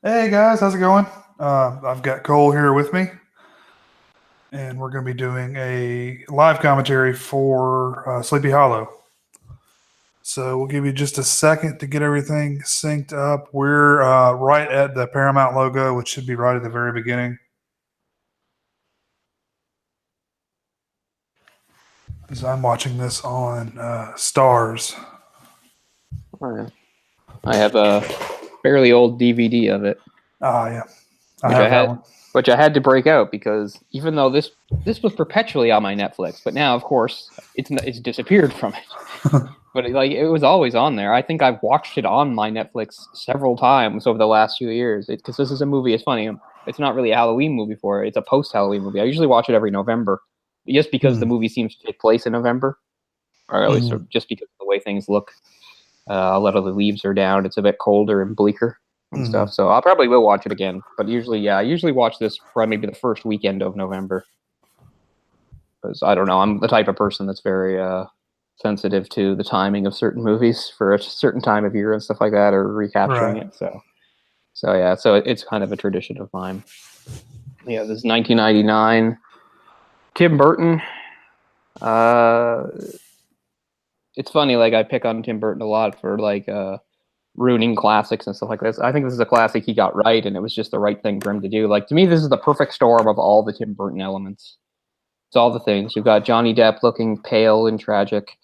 Hey guys, how's it going? I've got Cole here with me, and we're going to be doing a live commentary for Sleepy Hollow. So we'll give you just a second to get everything synced up. We're right at the Paramount logo, which should be right at the very beginning. As I'm watching this on Stars. Alright. I have a fairly old DVD of it, Yeah, I which have I that had one. which I had to break out because even though this was perpetually on my Netflix, but now of course it's disappeared from it. But it was always on there. I think I've watched it on my Netflix several times over the last few years. Because this is a movie. It's funny. It's not really a Halloween movie for it. It's a post-Halloween movie. I usually watch it every November, just because the Hmm. movie seems to take place in November, or at least Hmm. just because of the way things look. A lot of the leaves are down. It's a bit colder and bleaker and Hmm. stuff. So I probably will watch it again. But usually, yeah, I usually watch this for maybe the first weekend of November. Because I don't know, I'm the type of person that's very sensitive to the timing of certain movies for a certain time of year and stuff like that, or recapturing Right. it. So yeah, so it's kind of a tradition of mine. Yeah, this is 1999. Tim Burton. Uh, it's funny, like I pick on Tim Burton a lot for ruining classics and stuff like this. I think this is a classic he got right, and it was just the right thing for him to do. Like to me, this is the perfect storm of all the Tim Burton elements. It's all the things. You've got Johnny Depp looking pale and tragic.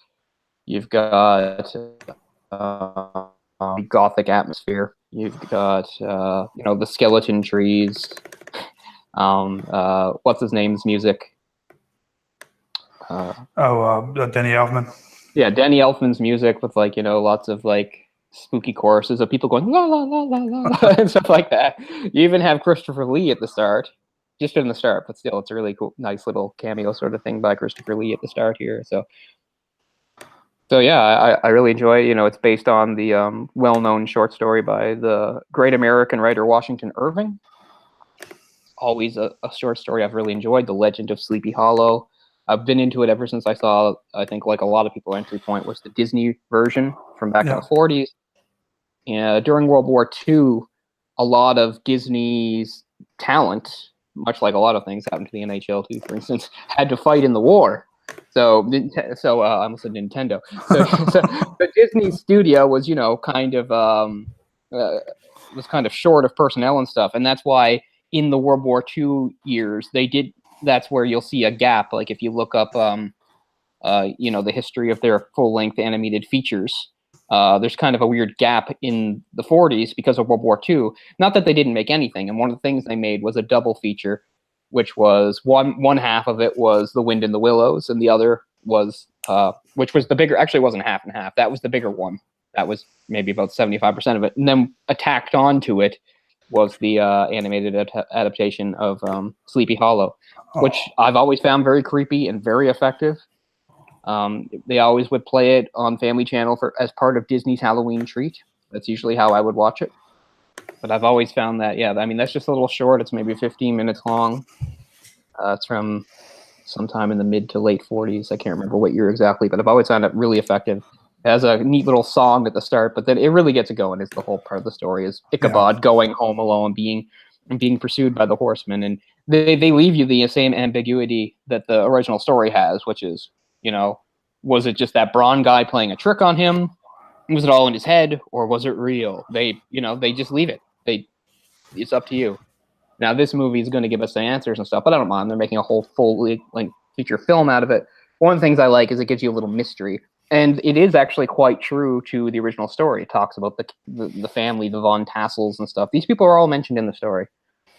You've got gothic atmosphere. You've got the skeleton trees. What's his name's music? Uh, Denny Elfman. yeah, Danny Elfman's music with lots of spooky choruses of people going la la la la la and stuff like that. You even have Christopher Lee at the start, just in the start, but still, it's a really cool, nice little cameo sort of thing by Christopher Lee at the start here. So yeah, I really enjoy it. It's based on the well-known short story by the great American writer Washington Irving. Always a short story I've really enjoyed. The Legend of Sleepy Hollow. I've been into it ever since I saw. I think like a lot of people, entry point was the Disney version from back in the Yeah. 40s. During World War II, a lot of Disney's talent, much like a lot of things happened to the NHL too, for instance, had to fight in the war. I almost said Nintendo. So the Disney studio was, was kind of short of personnel and stuff, and that's why in the World War II years they did. That's where you'll see a gap. Like if you look up, the history of their full length animated features. There's kind of a weird gap in the 40s because of World War II. Not that they didn't make anything, and one of the things they made was a double feature, which was one half of it was The Wind in the Willows, and the other was which was the bigger. Actually, it wasn't half and half. That was the bigger one. That was maybe about 75% of it, and then attacked onto it was the animated adaptation of Sleepy Hollow, which Oh. I've always found very creepy and very effective. They always would play it on Family Channel as part of Disney's Halloween treat. That's usually how I would watch it. But I've always found that, yeah, I mean, that's just a little short. It's maybe 15 minutes long. It's from sometime in the mid to late 40s. I can't remember what year exactly, but I've always found it really effective. It has a neat little song at the start, but then it really gets it going. It's the whole part of the story is Yeah. Ichabod going home alone, being pursued by the horsemen, and they leave you the same ambiguity that the original story has, which is, was it just that Braun guy playing a trick on him? Was it all in his head, or was it real? They just leave it. It's up to you. Now, this movie is going to give us the answers and stuff, but I don't mind. They're making a whole full feature film out of it. One of the things I like is it gives you a little mystery, and it is actually quite true to the original story. It talks about the family, the Von Tassels and stuff. These people are all mentioned in the story.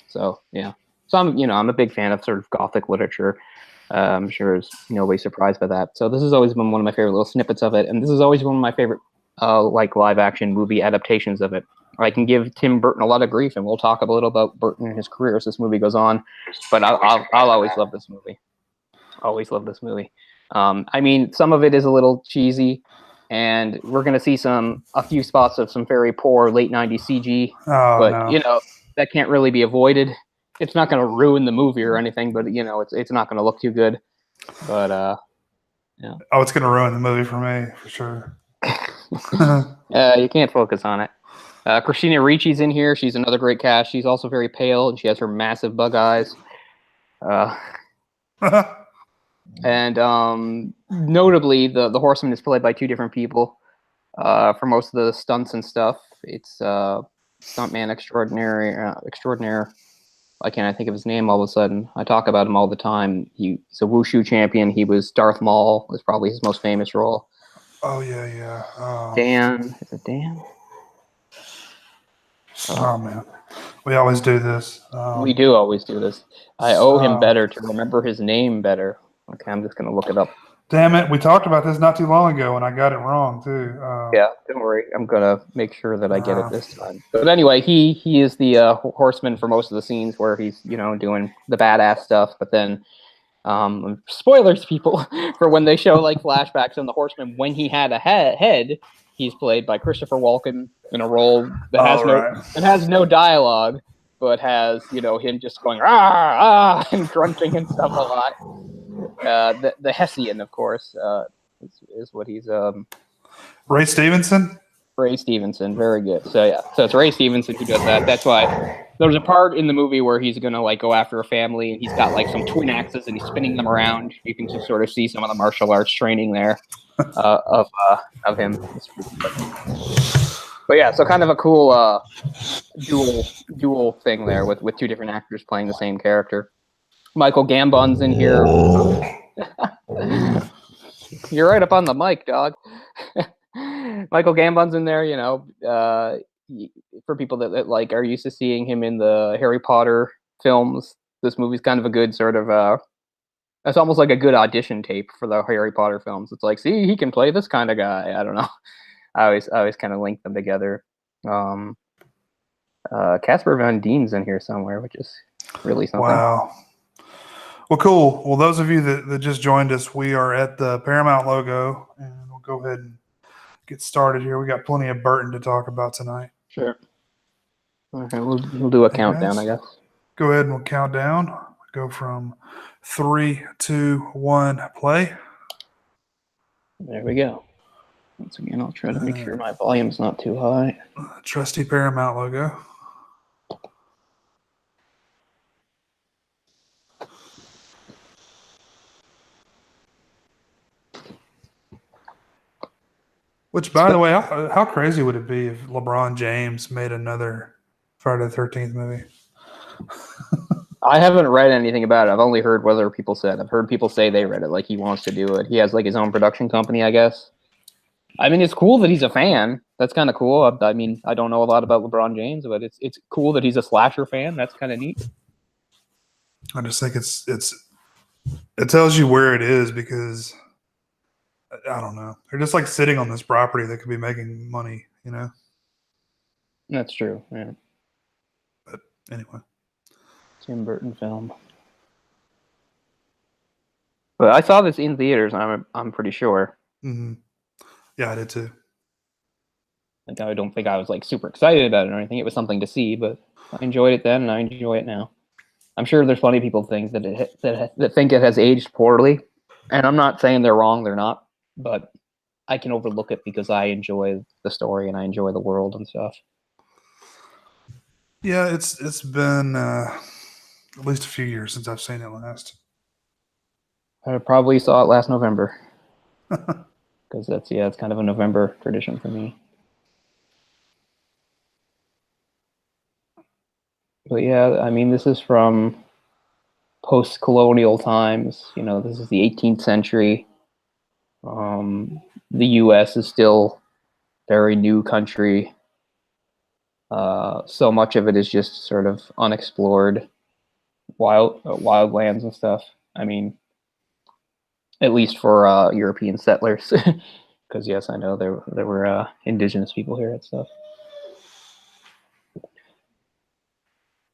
So yeah, so I'm a big fan of sort of Gothic literature. I'm sure is nobody's surprised by that. So this has always been one of my favorite little snippets of it, and this is always one of my favorite live action movie adaptations of it. I can give Tim Burton a lot of grief, and we'll talk a little about Burton and his career as this movie goes on. But I'll always love this movie. Always love this movie. I mean, some of it is a little cheesy, and we're going to see a few spots of some very poor late '90s CG. Oh But no. that can't really be avoided. It's not going to ruin the movie or anything, but it's not going to look too good. But yeah, Oh, it's going to ruin the movie for me for sure. you can't focus on it. Christina Ricci's in here. She's another great cast. She's also very pale, and she has her massive bug eyes. And notably, the Horseman is played by two different people for most of the stunts and stuff. It's stuntman extraordinaire. Why can't I think of his name all of a sudden? I talk about him all the time. He's a wushu champion. He was Darth Maul. Was probably his most famous role. Oh yeah. Dan, is it Dan? Oh man, we always do this. We do always do this. I owe him better to remember his name better. Okay, I'm just gonna look it up. Damn it, we talked about this not too long ago, and I got it wrong too. Yeah, don't worry. I'm gonna make sure that I get it this time. But anyway, he is the horseman for most of the scenes where he's doing the badass stuff. But then, spoilers, people, for when they show like flashbacks on the Horseman when he had a head. He's played by Christopher Walken in a role that has no dialogue, but has him just going and grunting and stuff a lot. The Hessian, of course, is what he's. Ray Stevenson. Ray Stevenson, very good. So yeah, so it's Ray Stevenson who does that. That's why there's a part in the movie where he's gonna like go after a family, and he's got like some twin axes, and he's spinning them around. You can just sort of see some of the martial arts training there of him. But yeah, so kind of a cool dual thing there with two different actors playing the same character. Michael Gambon's in here. You're right up on the mic, dog. Michael Gambon's in there, for people that like are used to seeing him in the Harry Potter films. This movie's kind of a good sort of it's almost like a good audition tape for the Harry Potter films. It's like, see, he can play this kind of guy. I don't know. I always kind of link them together. Casper Van Dien's in here somewhere, which is really something. Wow. Well, cool. Well, those of you that just joined us, we are at the Paramount logo, and we'll go ahead and get started here. We got plenty of Burton to talk about tonight. Sure. Okay, we'll do a countdown, I guess. Go ahead and we'll count down. Go from 3, 2, 1, play. There we go. Once again, I'll try to make sure my volume's not too high. Trusty Paramount logo. Which, by the way, how crazy would it be if LeBron James made another Friday the 13th movie? I haven't read anything about it. I've only heard what other people said. I've heard people say they read it, like he wants to do it. He has like his own production company, I guess. I mean, it's cool that he's a fan. That's kind of cool. I mean, I don't know a lot about LeBron James, but it's cool that he's a slasher fan. That's kind of neat. I just think it tells you where it is because I don't know. They're just like sitting on this property that could be making money, That's true. Yeah. But anyway, Tim Burton film. But I saw this in theaters. I'm pretty sure. Mm-hmm. Yeah, I did too. Like, I don't think I was like super excited about it or anything. It was something to see, but I enjoyed it then, and I enjoy it now. I'm sure there's plenty of people think that think it has aged poorly, and I'm not saying they're wrong. They're not, but I can overlook it because I enjoy the story and I enjoy the world and stuff. Yeah, it's been at least a few years since I've seen it last. I probably saw it last November. Because it's kind of a November tradition for me. But yeah, I mean, this is from post-colonial times. This is the 18th century. The U.S. is still a very new country. So much of it is just sort of unexplored wild lands and stuff. I mean, at least for European settlers, because yes, I know there were indigenous people here and stuff.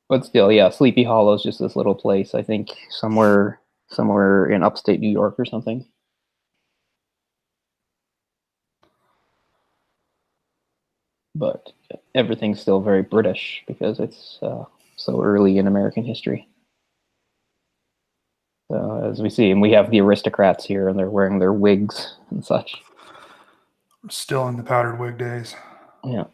But still, yeah, Sleepy Hollow is just this little place. I think somewhere in upstate New York or something. But everything's still very British because it's so early in American history. So as we see, and we have the aristocrats here, and they're wearing their wigs and such. Still in the powdered wig days. Yeah.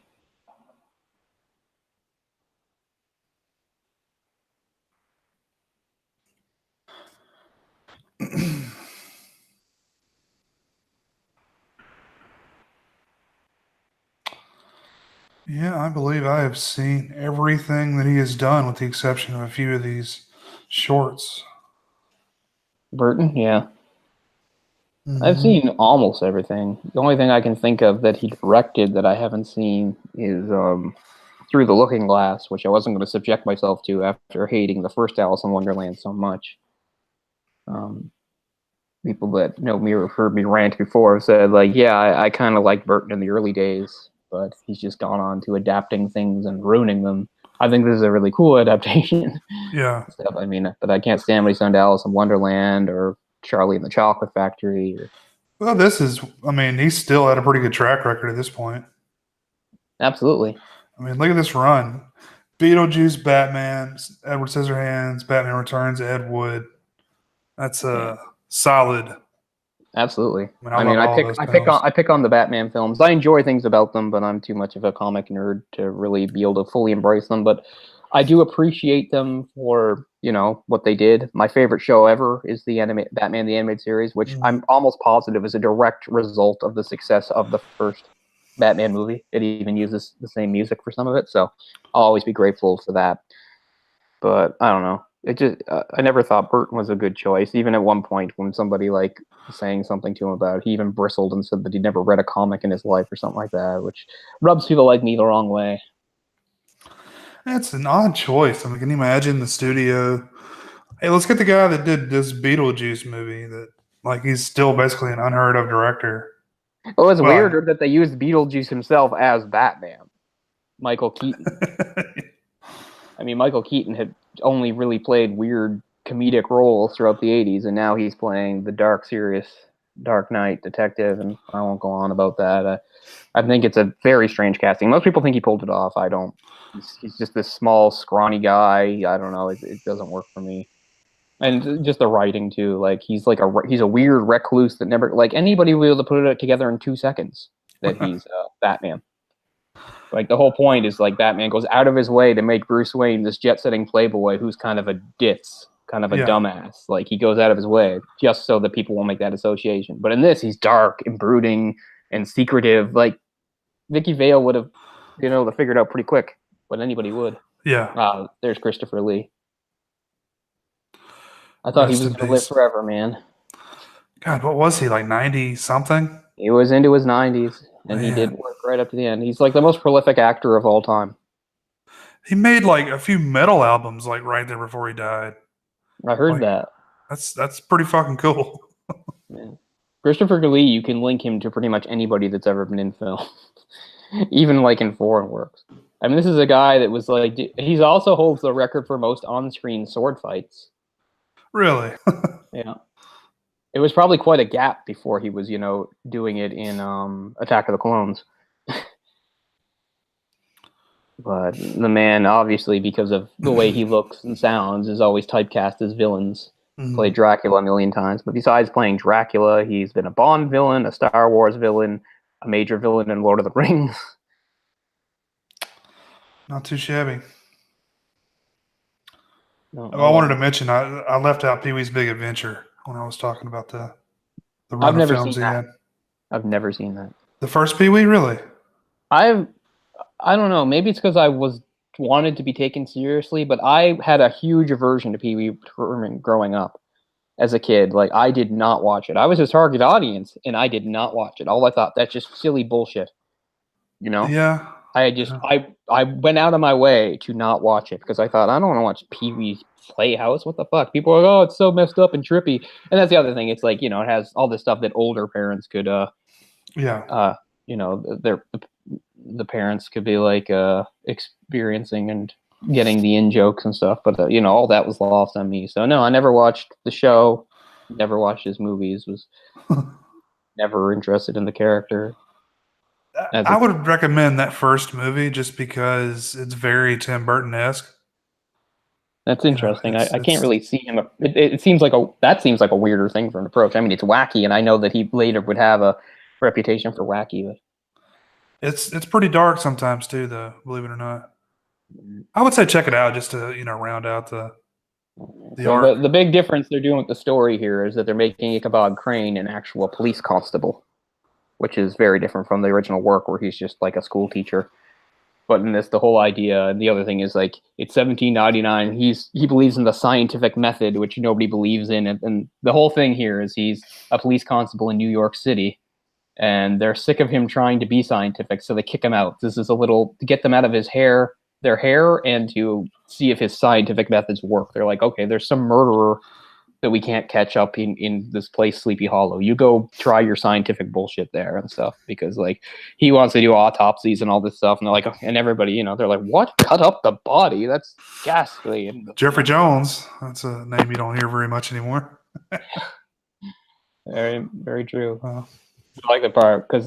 Yeah, I believe I have seen everything that he has done, with the exception of a few of these shorts. Burton, yeah. I've Hmm. seen almost everything. The only thing I can think of that he directed that I haven't seen is Through the Looking Glass, which I wasn't going to subject myself to after hating the first Alice in Wonderland so much. Um, People that know me or heard me rant before have said, like, yeah, I kind of liked Burton in the early days, but he's just gone on to adapting things and ruining them. I think this is a really cool adaptation. Yeah. Stuff. I mean, but I can't stand when he's done Alice in Wonderland or Charlie and the Chocolate Factory. Or... Well, this is, I mean, he's still had a pretty good track record at this point. Absolutely. I mean, look at this run: Beetlejuice, Batman, Edward Scissorhands, Batman Returns, Ed Wood. That's Yeah. a solid. Absolutely. I mean, I love all those films. I pick on the Batman films. I enjoy things about them, but I'm too much of a comic nerd to really be able to fully embrace them. But I do appreciate them for, you know, what they did. My favorite show ever is the Batman the Animated Series, which Mm. I'm almost positive is a direct result of the success of the first Batman movie. It even uses the same music for some of it, so I'll always be grateful for that. But I don't know. It just I never thought Burton was a good choice. Even at one point, when somebody like was saying something to him about it, he even bristled and said that he'd never read a comic in his life or something like that, which rubs people like me the wrong way. That's an odd choice. I mean, can you imagine the studio? Hey, let's get the guy that did this Beetlejuice movie. That, like, he's still basically an unheard of director. Well, it's Well, weirder that they used Beetlejuice himself as Batman, Michael Keaton. I mean, Michael Keaton had only really played weird comedic roles throughout the '80s, and now he's playing the dark, serious Dark Knight detective, and I won't go on about that. I think it's a very strange casting. Most people think he pulled it off. I don't. He's just this small, scrawny guy. I don't know. It doesn't work for me. And just the writing too. Like he's a weird recluse that never like anybody will be able to put it together in 2 seconds that he's Batman. Like the whole point is like Batman goes out of his way to make Bruce Wayne this jet-setting playboy who's kind of a ditz, kind of a yeah, dumbass. Like he goes out of his way just so that people won't make that association. But in this, he's dark and brooding and secretive. Like Vicky Vale would have been able to figure it out pretty quick, but anybody would. yeah. There's Christopher Lee. I thought he Rest was in going to live peace. forever, man. God, what was he, like, 90 something? He was into his 90s, and he did Man, work right up to the end. He's like the most prolific actor of all time. he made like a few metal albums, like, right there before he died. I heard Like, that. that's pretty fucking cool. Yeah. Christopher Lee, you can link him to pretty much anybody that's ever been in film, even like in foreign works. I mean, this is a guy that was like, he's also holds the record for most on-screen sword fights. Really? Yeah. It was probably quite a gap before he was, doing it in Attack of the Clones. But the man, obviously, because of the way he looks and sounds, is always typecast as villains. Mhm. Played Dracula a million times. But besides playing Dracula, he's been a Bond villain, a Star Wars villain, a major villain in Lord of the Rings. Not too shabby. No, Oh, I I love wanted to him. mention I left out Pee Wee's Big Adventure when I was talking about the I've run of never films seen he that. had. I've never seen that. The first Pee Wee, really? I've I don't know. Maybe it's because I was wanted to be taken seriously, but I had a huge aversion to Pee Wee Herman growing up as a kid. Like I did not watch it. I was his target audience, and I did not watch it. All I thought that's just silly bullshit. You know, Yeah. I just I went out of my way to not watch it because I thought I don't want to watch Pee Wee's Playhouse. What the fuck? People are like, oh, it's so messed up and trippy. And that's the other thing. It's like it has all this stuff that older parents could Yeah. uh their the parents could be like experiencing and getting the in jokes and stuff, but all that was lost on me. So no, I never watched the show, never watched his movies, was never interested in the character as I a would recommend that first movie just because it's very Tim Burton esque. That's You know, interesting. it's I can't it's really see him. It seems like that seems like a weirder thing for an approach. I mean, it's wacky, and I know that he later would have a reputation for wacky. But it's pretty dark sometimes too, though. Believe it or not, I would say check it out just to round out the so arc. the big difference they're doing with the story here is that they're making Ichabod Crane an actual police constable, which is very different from the original work where he's just like a school teacher. But in this, the whole idea, and the other thing is like it's 1799. He believes in the scientific method, which nobody believes in, and the whole thing here is he's a police constable in New York City, and they're sick of him trying to be scientific, so they kick him out. This is a little to get them out of their hair, and to see if his scientific methods work. They're like, okay, there's some murderer that we can't catch up in this place, Sleepy Hollow. You go try your scientific bullshit there and stuff, because like he wants to do autopsies and all this stuff, and they're like, and everybody, they're like, what? Cut up the body? That's ghastly. And Jeffrey Jones. That's a name you don't hear very much anymore. Very, very true. I like the part because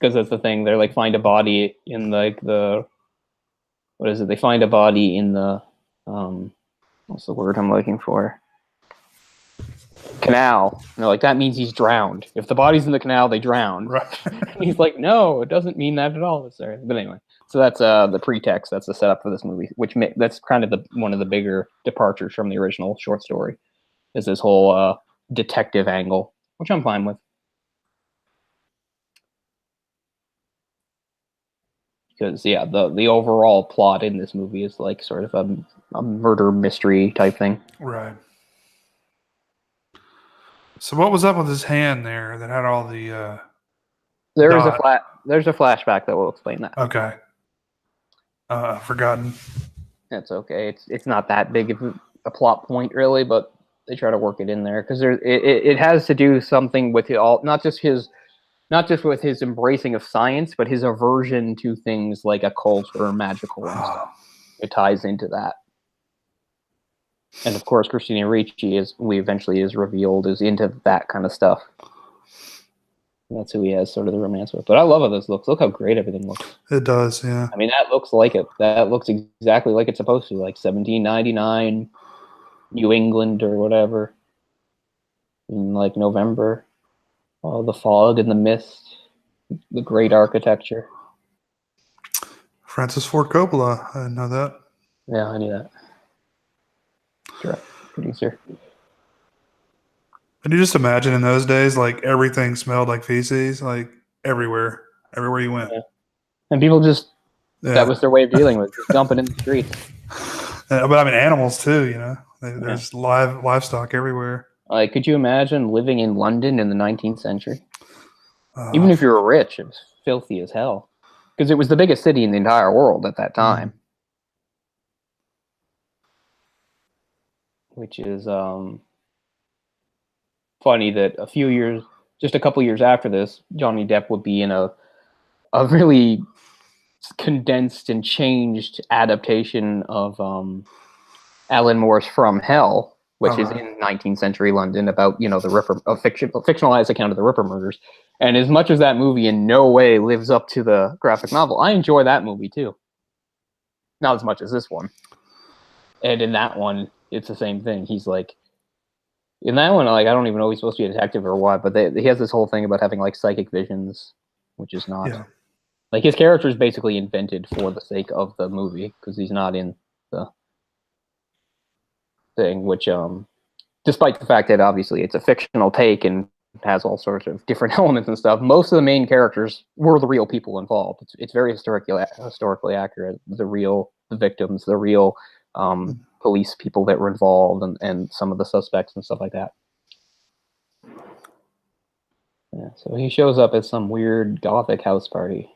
that's the thing. They're like find a body in like the what is it? They find a body in the what's the word I'm looking for? Canal. And they're like, that means he's drowned. If the body's in the canal, they drown. Right. And he's like, no, it doesn't mean that at all. Sorry. But anyway, so that's the pretext. That's the setup for this movie, which that's kind of one of the bigger departures from the original short story, is this whole detective angle, which I'm fine with. Because yeah, the overall plot in this movie is like sort of a murder mystery type thing. Right. So what was up with his hand there that had all the? There's a flashback that will explain that. Okay. Forgotten. That's okay. It's not that big of a plot point really, but they try to work it in there because it has to do something with not just with his embracing of science, but his aversion to things like occult or magical and stuff. It ties into that. And of course, Christina Ricci, is revealed, is into that kind of stuff. And that's who he has sort of the romance with. But I love how this looks. Look how great everything looks. It does, yeah. I mean, that looks like it. That looks exactly like it's supposed to, like 1799, New England or whatever, in like November. Oh, the fog and the mist, the great architecture. Francis Ford Coppola. I didn't know that. Yeah, I knew that. Direct producer. Can you just imagine in those days, like everything smelled like feces, like everywhere you went. Yeah. And people that was their way of dealing with it, just dumping in the streets. But I mean, animals too, there's livestock everywhere. Like, could you imagine living in London in the 19th century? Even if you were rich, it was filthy as hell. Because it was the biggest city in the entire world at that time. Which is funny that just a couple years after this, Johnny Depp would be in a really condensed and changed adaptation of Alan Moore's From Hell, which is in 19th century London about, the Ripper, a fictionalized account of the Ripper murders. And as much as that movie in no way lives up to the graphic novel, I enjoy that movie too. Not as much as this one. And in that one, it's the same thing. He's like, in that one, like, I don't even know if he's supposed to be a detective or what, but he has this whole thing about having like psychic visions, which is not. Yeah. Like, his character is basically invented for the sake of the movie because he's not in the thing, which, despite the fact that obviously it's a fictional take and has all sorts of different elements and stuff, most of the main characters were the real people involved. It's very historically accurate. The victims, the real police people that were involved, and some of the suspects and stuff like that. Yeah, so he shows up at some weird gothic house party.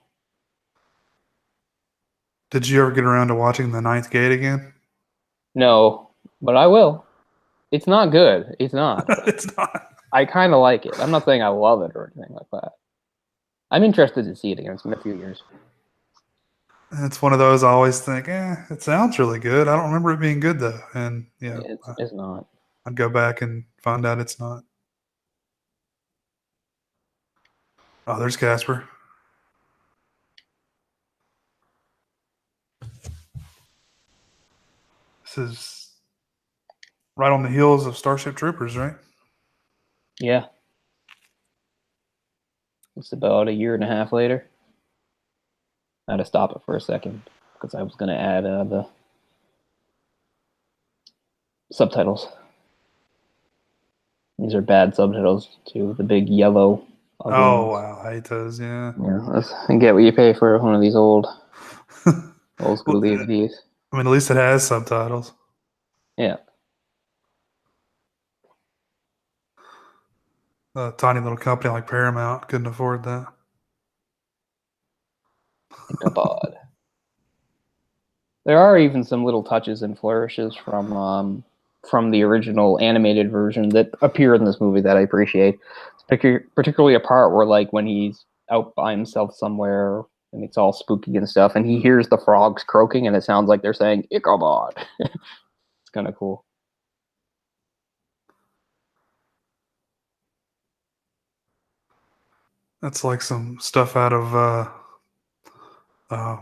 Did you ever get around to watching The Ninth Gate again? No, but I will. It's not good. It's not. It's not. I kind of like it. I'm not saying I love it or anything like that. I'm interested to see it again. It's been a few years. It's one of those I always think, it sounds really good. I don't remember it being good though. And yeah, it's not. I'd go back and find out it's not. Oh, there's Casper. This is right on the heels of Starship Troopers, right? Yeah. It's about a year and a half later. I had to stop it for a second because I was going to add the subtitles. These are bad subtitles too. The big yellow. Oh, wow. I hate those, yeah. Yeah, I get what you pay for one of these old Old school Well, DVDs. I mean, at least it has subtitles. Yeah. A tiny little company like Paramount couldn't afford that. Ichabod. There are even some little touches and flourishes from the original animated version that appear in this movie that I appreciate. Particularly a part where, like, when he's out by himself somewhere and it's all spooky and stuff, and he hears the frogs croaking, and it sounds like they're saying Ichabod. It's kind of cool. That's like some stuff out of uh,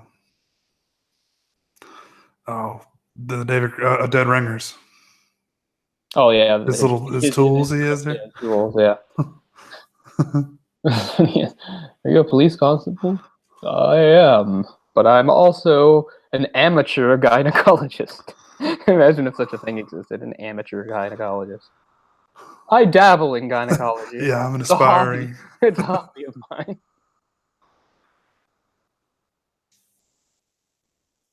oh, the David Dead Ringers. Oh yeah, His tools he has there. yeah, tools, yeah. Are you a police constable? I am, but I'm also an amateur gynecologist. Imagine if such a thing existed, an amateur gynecologist. I dabble in gynecology. Yeah, I'm an It's a hobby. aspiring. It's a hobby of mine.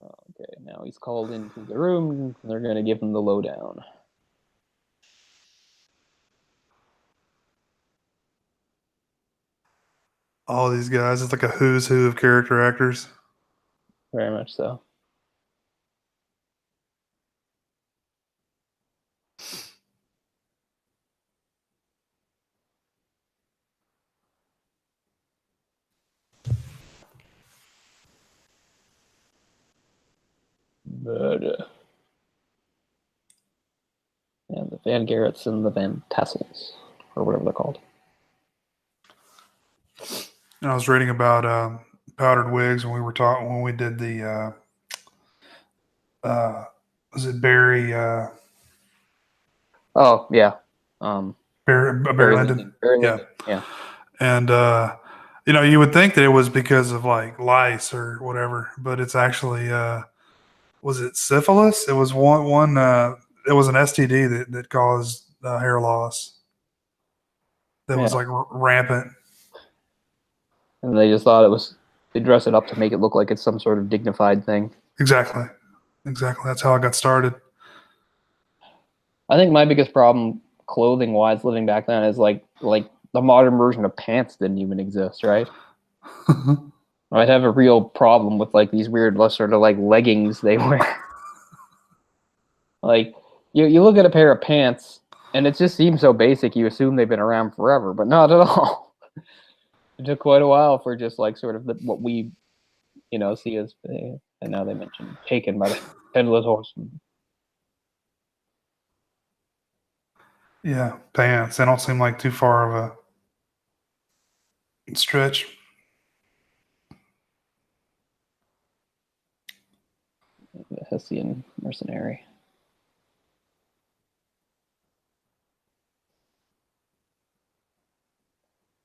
Okay, now he's called into the room. They're going to give him the lowdown. All these guys, it's like a who's who of character actors. Very much so. But, yeah, the Van Garretts and the Van Tassels, or whatever they're called. And I was reading about powdered wigs when we were talking when we did the was it Barry Oh, yeah. Barry Lyndon? Barry Yeah. Lyndon. Yeah. And you would think that it was because of like lice or whatever, but it's actually was it syphilis? It was one it was an STD that caused hair loss. That was like rampant. And they just thought they dress it up to make it look like it's some sort of dignified thing. Exactly. That's how I got started. I think my biggest problem clothing wise living back then is like the modern version of pants didn't even exist, right? I'd have a real problem with like these weird sort of like leggings they wear. Like you look at a pair of pants and it just seems so basic you assume they've been around forever, but not at all. It took quite a while for just like sort of what we see as, and now they mention taken by the headless horseman. Yeah, pants. They don't seem like too far of a stretch. The Hessian mercenary.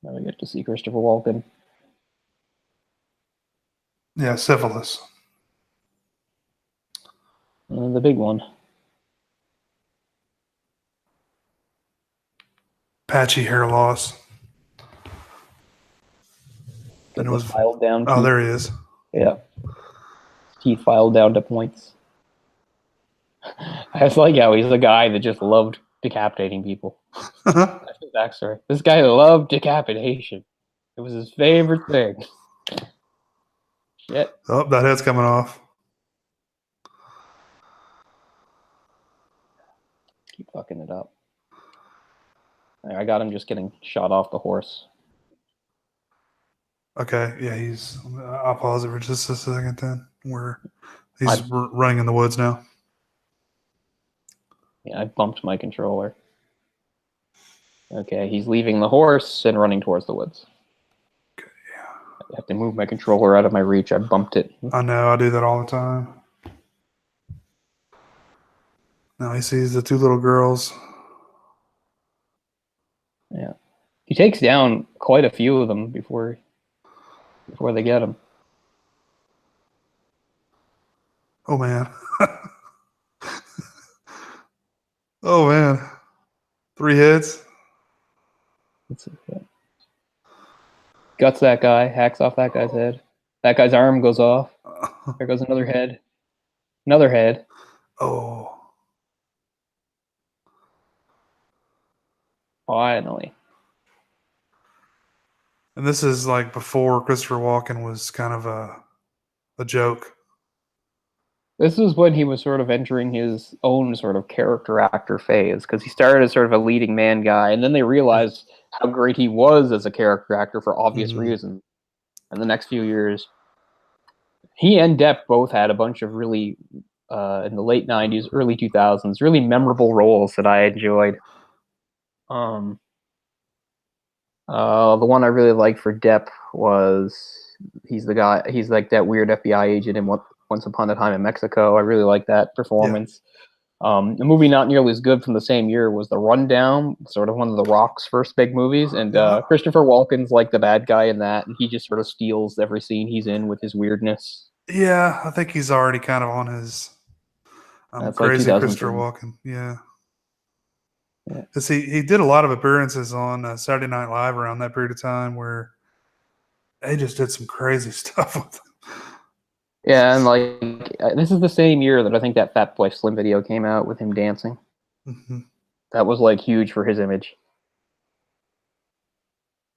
Now we get to see Christopher Walken. Yeah, syphilis. The big one. Patchy hair loss. And it was filed down. Oh, there he is. Yeah. Teeth filed down to points. I just like how he's the guy that just loved decapitating people. That's his backstory. This guy loved decapitation. It was his favorite thing. Shit. Oh, that head's coming off. Keep fucking it up. I got him just getting shot off the horse. Okay, yeah, I'll pause it for just a second then. He's running in the woods now. Yeah, I bumped my controller. Okay, he's leaving the horse and running towards the woods. Okay, yeah. I have to move my controller out of my reach. I bumped it. I know, I do that all the time. Now he sees the two little girls. Yeah. He takes down quite a few of them before they get him. Oh, man. Oh, man. 3 hits. Guts that guy, hacks off that guy's head. That guy's arm goes off. There goes another head. Another head. Oh. Finally. And this is like before Christopher Walken was kind of a joke. This is when he was sort of entering his own sort of character actor phase, because he started as sort of a leading man guy, and then they realized how great he was as a character actor for obvious reasons. And the next few years, he and Depp both had a bunch of really, in the late 90s, early 2000s, really memorable roles that I enjoyed. The one I really liked for Depp was he's like that weird FBI agent in Once Upon a Time in Mexico. I really like that performance. A movie not nearly as good from the same year was The Rundown, sort of one of The Rock's first big movies, and Christopher Walken's like the bad guy in that, and he just sort of steals every scene he's in with his weirdness. Yeah, I think he's already kind of on his crazy like Christopher Walken. Yeah. Yeah. Because he did a lot of appearances on Saturday Night Live around that period of time where they just did some crazy stuff with him. Yeah, and like this is the same year that I think that Fat Boy Slim video came out with him dancing. Mm-hmm. That was like huge for his image.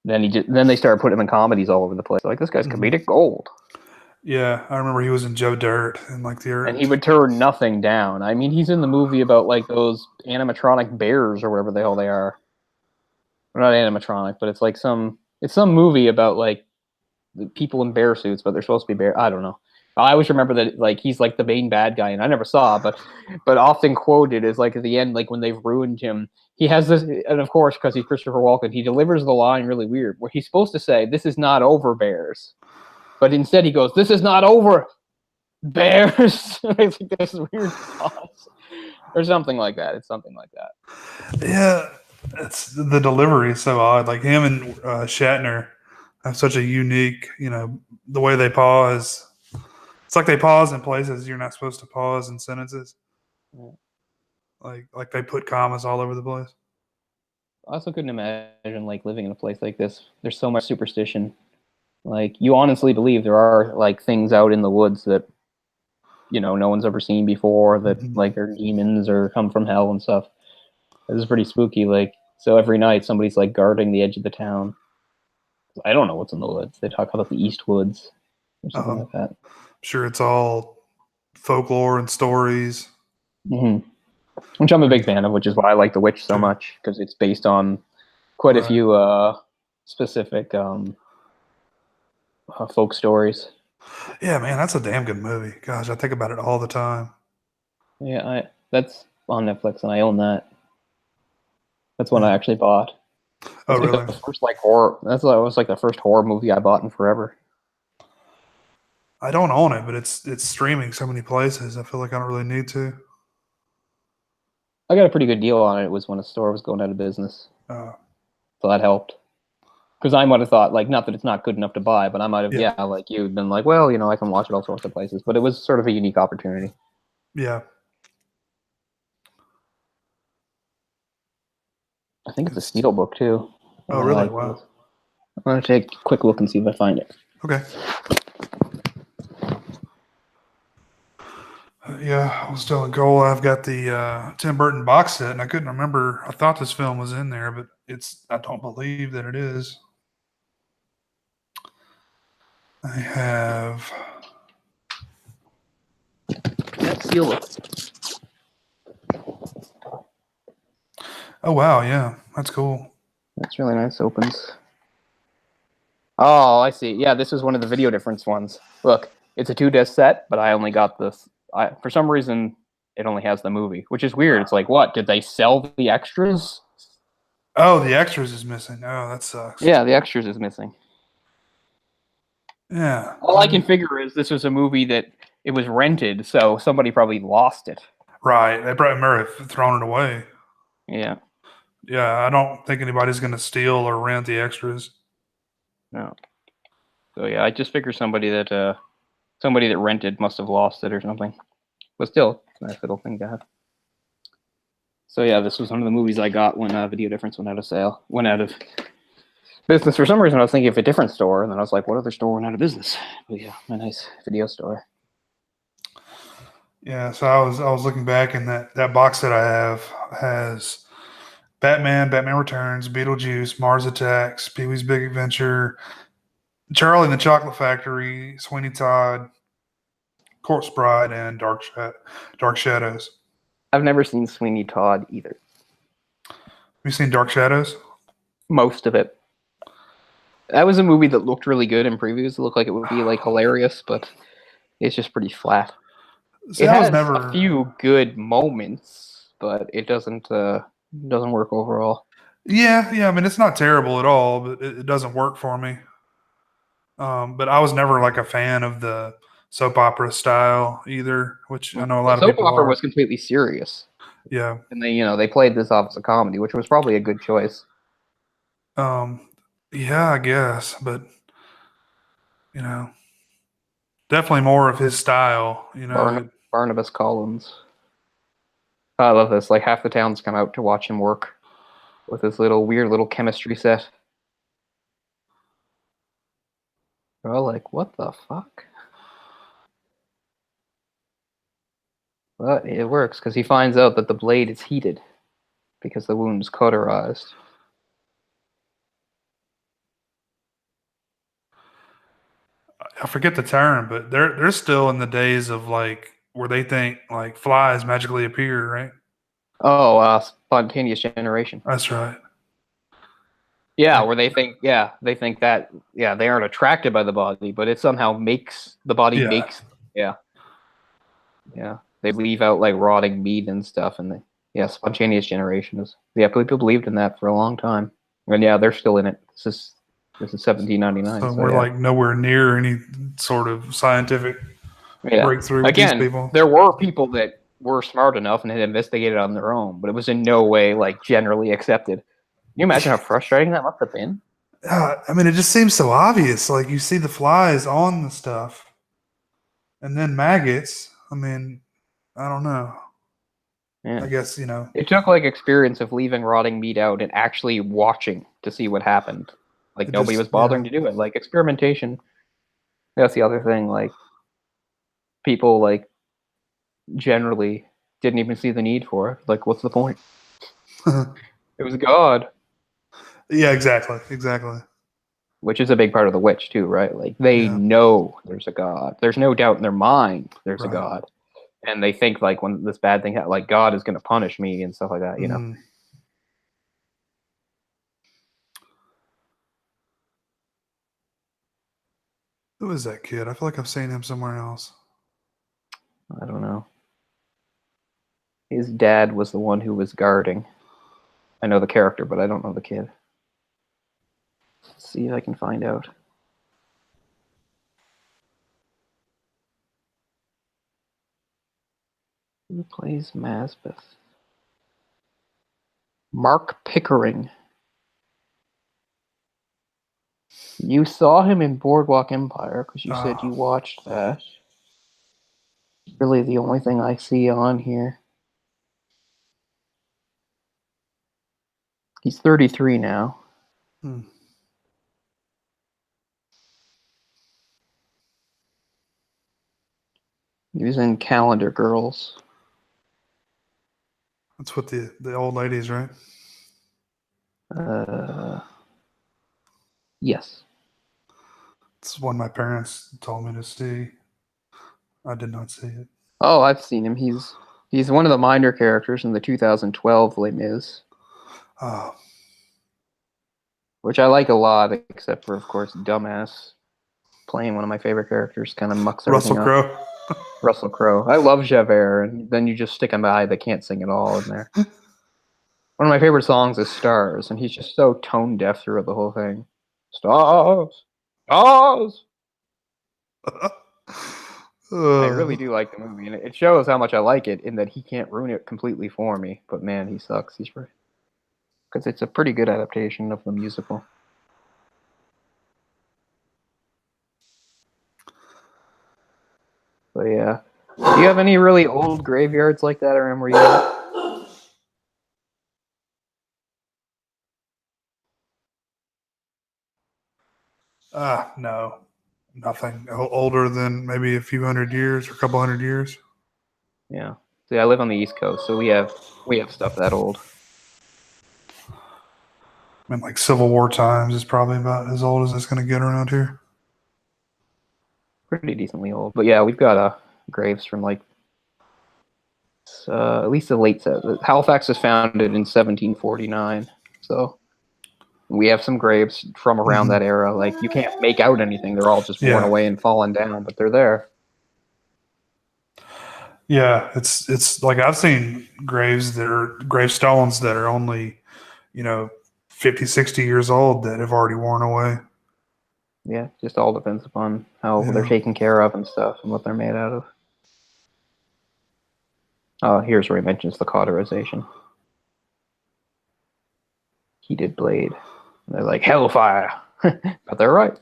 Then they started putting him in comedies all over the place. Like, this guy's comedic gold. Yeah, I remember he was in Joe Dirt and like the. And he would turn nothing down. I mean, he's in the movie about like those animatronic bears or whatever the hell they are. Well, not animatronic, but it's like some movie about like the people in bear suits, but they're supposed to be bear. I don't know. I always remember that like he's like the main bad guy, and I never saw, but often quoted as like at the end, like when they've ruined him, he has this, and of course because he's Christopher Walken, he delivers the line really weird, where he's supposed to say, "This is not over, bears," but instead he goes, "This is not over, bears." It's like this weird pause, or something like that. It's something like that. Yeah, it's the delivery is so odd. Like him and Shatner have such a unique, the way they pause. It's like they pause in places you're not supposed to pause in sentences. Yeah. Like they put commas all over the place. I also couldn't imagine like living in a place like this. There's so much superstition. Like, you honestly believe there are like things out in the woods that no one's ever seen before, that like are demons or come from hell and stuff. This is pretty spooky. Like, so every night somebody's like guarding the edge of the town. I don't know what's in the woods. They talk about the East Woods or something like that. Sure, it's all folklore and stories. Which I'm a big fan of, which is why I like The Witch so much, because it's based on quite a few specific folk stories. Yeah, man, that's a damn good movie. Gosh, I think about it all the time. Yeah, that's on Netflix, and I own that. That's one I actually bought. Oh, really? Like the first horror. That was like the first horror movie I bought in forever. I don't own it, but it's streaming so many places. I feel like I don't really need to. I got a pretty good deal on it. It was when a store was going out of business, so that helped. Because I might have thought, like, not that it's not good enough to buy, but I might have, like you've been like, well, I can watch it all sorts of places. But it was sort of a unique opportunity. Yeah. I think it's a Steelbook too. Oh, really? Wow. I'm gonna take a quick look and see if I find it. Okay. Yeah, I was telling Cole I've got the Tim Burton box set, and I couldn't remember. I thought this film was in there, but I don't believe that it is. I have. Steelbook. Oh, wow. Yeah, that's cool. That's really nice. Opens. Oh, I see. Yeah, this is one of the video difference ones. Look, it's a 2-disc set, but I only got this. For some reason, it only has the movie, which is weird. It's like, what? Did they sell the extras? Oh, the extras is missing. Oh, that sucks. Yeah, the extras is missing. Yeah. All I can figure is this was a movie that it was rented, so somebody probably lost it. Right. They probably might have thrown it away. Yeah. Yeah, I don't think anybody's going to steal or rent the extras. No. So yeah, I just figure somebody that rented must have lost it or something. But still, it's a nice little thing to have. So yeah, this was one of the movies I got when Video Difference went out of business. For some reason, I was thinking of a different store, and then I was like, what other store went out of business? But yeah, a nice video store. Yeah, so I was looking back, and that box that I have has Batman, Batman Returns, Beetlejuice, Mars Attacks, Pee Wee's Big Adventure, Charlie and the Chocolate Factory, Sweeney Todd, Corpse Bride, and Dark Shadows. I've never seen Sweeney Todd either. Have you seen Dark Shadows? Most of it. That was a movie that looked really good in previews. It looked like it would be like hilarious, but it's just pretty flat. See, It I was has a never. few good moments, but it doesn't work overall. Yeah. I mean, it's not terrible at all, but it doesn't work for me. But I was never like a fan of the soap opera style either, which I know a The lot of soap people opera was are. completely serious, Yeah. and they played this off as a comedy, which was probably a good choice. Um, yeah, I guess, but you know, definitely more of his style. Barnabas Collins. I love this. Like half the town's come out to watch him work with his little weird little chemistry set. They're all like, "What the fuck?" But it works because he finds out that the blade is heated because the wound is cauterized. I forget the term, but they're still in the days of like where they think like flies magically appear, right? Oh, spontaneous generation. That's right. Yeah, Like, where they think that they aren't attracted by the body, but it somehow makes the body yeah. makes yeah yeah they leave out like rotting meat and stuff, and spontaneous generation is people believed in that for a long time, and yeah, they're still in it. This is 1799, So so we're yeah. like nowhere near any sort of scientific Yeah. breakthrough with these Again, people. there were people that were smart enough and had investigated on their own, but it was in no way like generally accepted. Can you imagine how frustrating that must have been? I mean, it just seems so obvious. Like you see the flies on the stuff, and then maggots. I mean, I don't know. Yeah. I guess It took like experience of leaving rotting meat out and actually watching to see what happened. Like it nobody was just yeah. bothering to do it. Like experimentation. That's the other thing. Like people like generally didn't even see the need for it. Like, what's the point? It was God, Yeah, exactly. which is a big part of the witch too, right? Like they Yeah, know there's a God. There's no doubt in their mind there's a right. God, and they think like when this bad thing, like God is going to punish me and stuff like that. Mm. Who is that kid? I feel like I've seen him somewhere else. I don't know. His dad was the one who was guarding. I know the character, but I don't know the kid. Let's see if I can find out. Who plays Masbeth? Mark Pickering. You saw him in Boardwalk Empire because you said Oh, you watched that. Really, the only thing I see on here. He's 33 now. hmm. He was in Calendar Girls. That's what the old ladies, right? Uh, yes. It's one my parents told me to see. I did not see it. Oh, I've seen him. He's one of the minor characters in the 2012 Les Mis, Oh, which I like a lot, except for, of course, Dumbass playing one of my favorite characters kind of mucks Russell everything up. Crowe. Russell Crowe. I love Javert, and then you just stick a guy that can't sing at all in there. One of my favorite songs is Stars, and he's just so tone deaf throughout the whole thing. Stars! Stars! I really uh, do like the movie, and it shows how much I like it in that he can't ruin it completely for me. But man, he sucks. He's right. Because it's a pretty good adaptation of the musical. But yeah. Do you have any really old graveyards like that around where you are? no, nothing older than maybe a few hundred years or a couple hundred years. Yeah. See, I live on the East Coast, so we have stuff that old. I mean, like Civil War times is probably about as old as it's going to get around here. Pretty decently old. But yeah, we've got graves from like at least the late Halifax was founded in 1749, so we have some graves from around that era. Like you can't make out anything; they're all just worn away and fallen down, but they're there. Yeah, it's like I've seen gravestones that are only, 50, 60 years old that have already worn away. Yeah, just all depends upon how they're taken care of and stuff, and what they're made out of. Oh, here's where he mentions the cauterization. Heated blade. And they're like, hellfire! But they're right.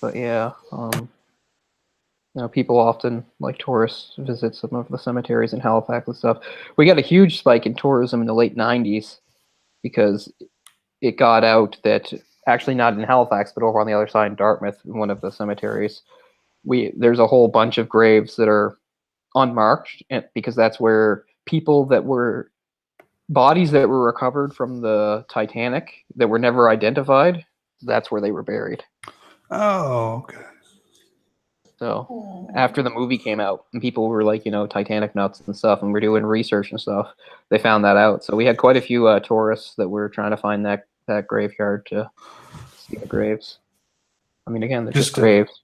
But yeah, people often, like tourists, visit some of the cemeteries in Halifax and stuff. We got a huge spike in tourism in the late 90s because it got out that, actually not in Halifax, but over on the other side in Dartmouth, in one of the cemeteries, there's a whole bunch of graves that are unmarked, because that's where bodies that were recovered from the Titanic that were never identified, that's where they were buried. Oh, okay. So after the movie came out and people were like, Titanic nuts and stuff, and we're doing research and stuff, they found that out. So we had quite a few tourists that were trying to find that graveyard to see the graves. I mean, again, they're just graves.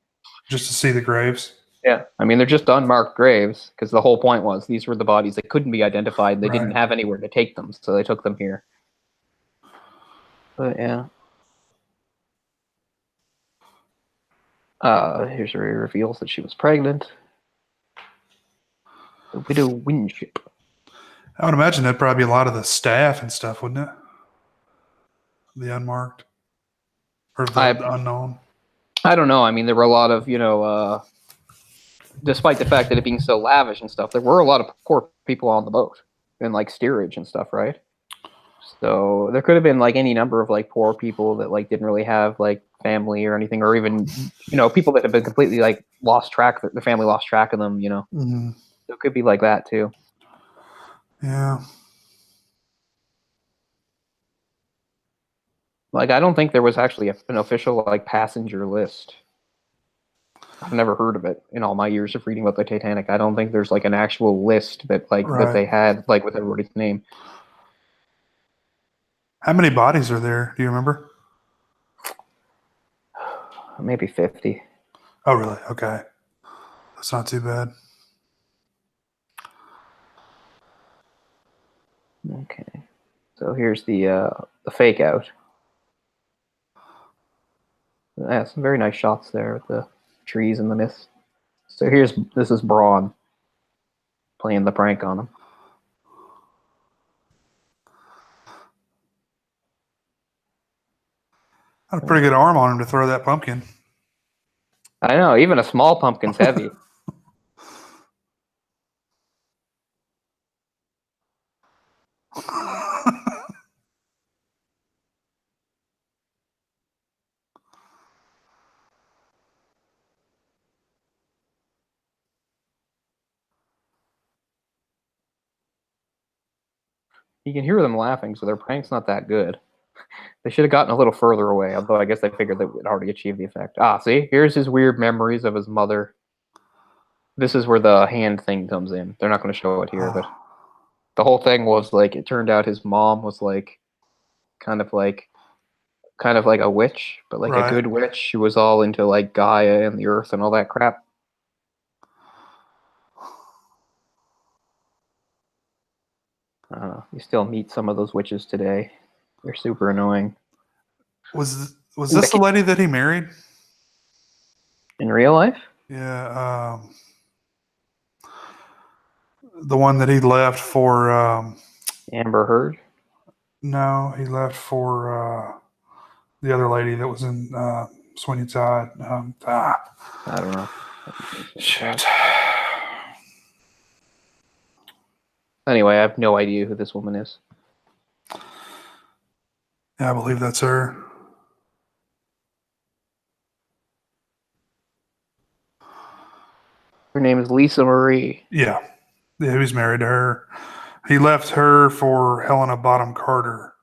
Just to see the graves. Yeah. I mean, they're just unmarked graves because the whole point was these were the bodies that couldn't be identified. They didn't have anywhere to take them, so they took them here. But yeah. Here's where he reveals that she was pregnant. The widow Winship. I would imagine that'd probably be a lot of the staff and stuff, wouldn't it? The unmarked or the unknown. I don't know. I mean, there were a lot of, despite the fact that it being so lavish and stuff, there were a lot of poor people on the boat and like steerage and stuff, right? So there could have been like any number of like poor people that like didn't really have like family or anything, or even people that have been completely like lost track. The family lost track of them. Mm-hmm. So it could be like that too. Yeah. Like I don't think there was actually an official like passenger list. I've never heard of it in all my years of reading about the Titanic. I don't think there's like an actual list that that they had like with everybody's name. How many bodies are there? Do you remember? Maybe 50. Oh, really? Okay. That's not too bad. Okay. So here's the fake out. Yeah, some very nice shots there with the trees and the mist. So this is Braun playing the prank on him. Had a pretty good arm on him to throw that pumpkin. I know, even a small pumpkin's heavy. You can hear them laughing, so their prank's not that good. They should have gotten a little further away, although I guess they figured they would already achieve the effect. Ah, see? Here's his weird memories of his mother. This is where the hand thing comes in. They're not going to show it here, but the whole thing was like, it turned out his mom was like kind of like a witch, but like a good witch. She was all into like Gaia and the earth and all that crap. I don't know. You still meet some of those witches today. They're super annoying. Was this the lady that he married? In real life? Yeah. The one that he left for... Amber Heard? No, he left for the other lady that was in Sweeney Todd. I don't know. Shit. Anyway, I have no idea who this woman is. Yeah, I believe that's her. Her name is Lisa Marie. Yeah. Yeah, he was married to her. He left her for Helena Bonham Carter.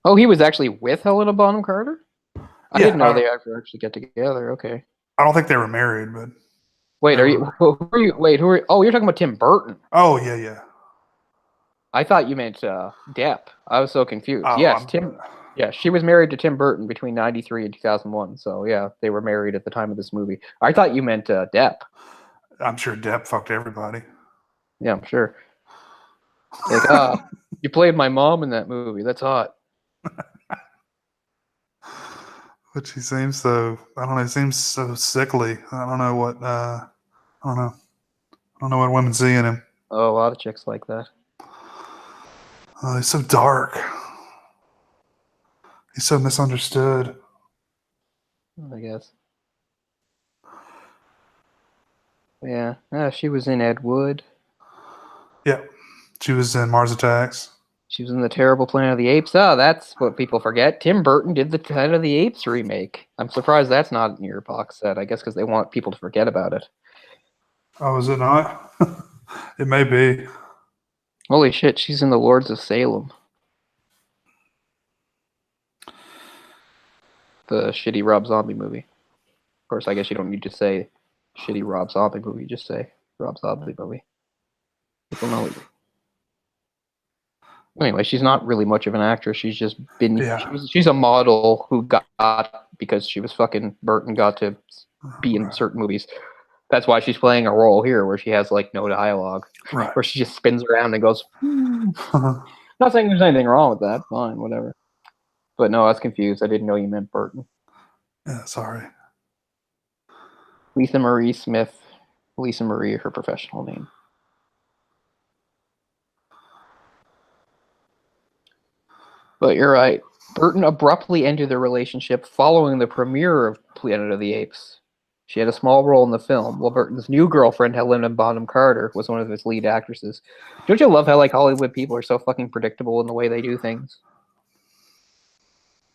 Oh, he was actually with Helena Bonham Carter? I Yeah, didn't know they ever actually get together. Okay. I don't think they were married, but Wait, they are you? were. Who are you? Wait, who are? Oh, you're talking about Tim Burton. Oh, yeah, yeah. I thought you meant Depp. I was so confused. Oh, Yes, Tim. Yeah, she was married to Tim Burton between '93 and 2001. So yeah, they were married at the time of this movie. I thought you meant Depp. I'm sure Depp fucked everybody. Yeah, I'm sure. Like, you played my mom in that movie. That's hot. But she seems so, I don't know, seems so sickly. I don't know what, I don't know. I don't know what women see in him. Oh, a lot of chicks like that. He's so dark. He's so misunderstood. I guess. Yeah, she was in Ed Wood. Yeah. She was in Mars Attacks. She was in the terrible Planet of the Apes. Oh, that's what people forget. Tim Burton did the Planet of the Apes remake. I'm surprised that's not in your box set. I guess because they want people to forget about it. Oh, is it not? It may be. Holy shit, she's in the Lords of Salem. The shitty Rob Zombie movie. Of course, I guess you don't need to say shitty Rob Zombie movie. Just say Rob Zombie movie. People know it. Anyway, she's not really much of an actress. She's just been. Yeah. She's a model who got because she was fucking Burton got to be in certain movies. That's why she's playing a role here where she has like no dialogue, Right. where she just spins around and goes. Not saying there's anything wrong with that. Fine, whatever. But no, I was confused. I didn't know you meant Burton. Yeah, sorry. Lisa Marie Smith. Lisa Marie, her professional name. But you're right. Burton abruptly ended their relationship following the premiere of Planet of the Apes. She had a small role in the film, while Burton's new girlfriend, Helena Bonham Carter, was one of his lead actresses. Don't you love how like Hollywood people are so fucking predictable in the way they do things?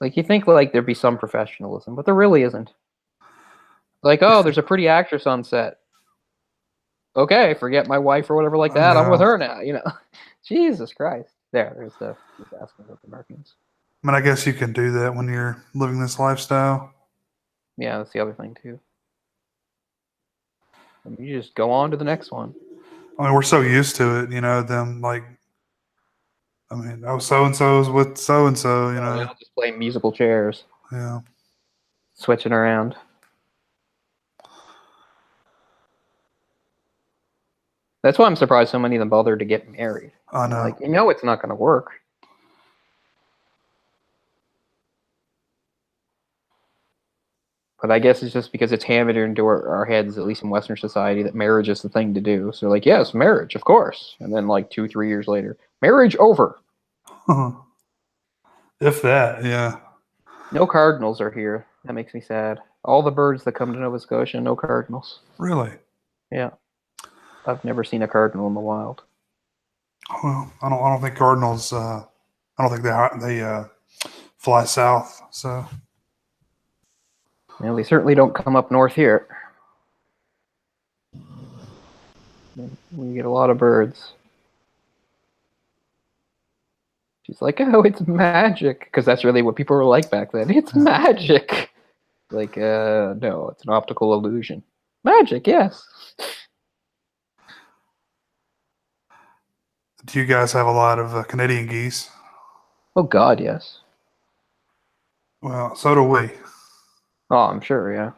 Like you think like there'd be some professionalism, but there really isn't. Like, oh, there's a pretty actress on set. Okay, forget my wife or whatever like that. I'm with her now, you know. Jesus Christ. There's the asking of the Americans. I mean, I guess you can do that when you're living this lifestyle. Yeah, that's the other thing too. I mean, you just go on to the next one. I mean, we're so used to it, you know, them like, I mean, oh, so-and-so's with so-and-so, you know. They all just play musical chairs. Yeah. Switching around. That's why I'm surprised so many of them bothered to get married. I know. Like, you know it's not going to work. But I guess it's just because it's hammered into our heads, at least in Western society, that marriage is the thing to do. So like, yes, marriage, of course. And then like 2-3 years later, marriage over. If that, yeah. No cardinals are here. That makes me sad. All the birds that come to Nova Scotia, no cardinals. Really? Yeah. I've never seen a cardinal in the wild. Well, I don't think cardinals. I don't think they fly south. So. Yeah, they certainly don't come up north here. We get a lot of birds. She's like, oh, it's magic. Because that's really what people were like back then. It's magic. Like, no, it's an optical illusion. Magic, yes. Do you guys have a lot of Canadian geese? Oh, God, yes. Well, so do we. Oh, I'm sure, yeah.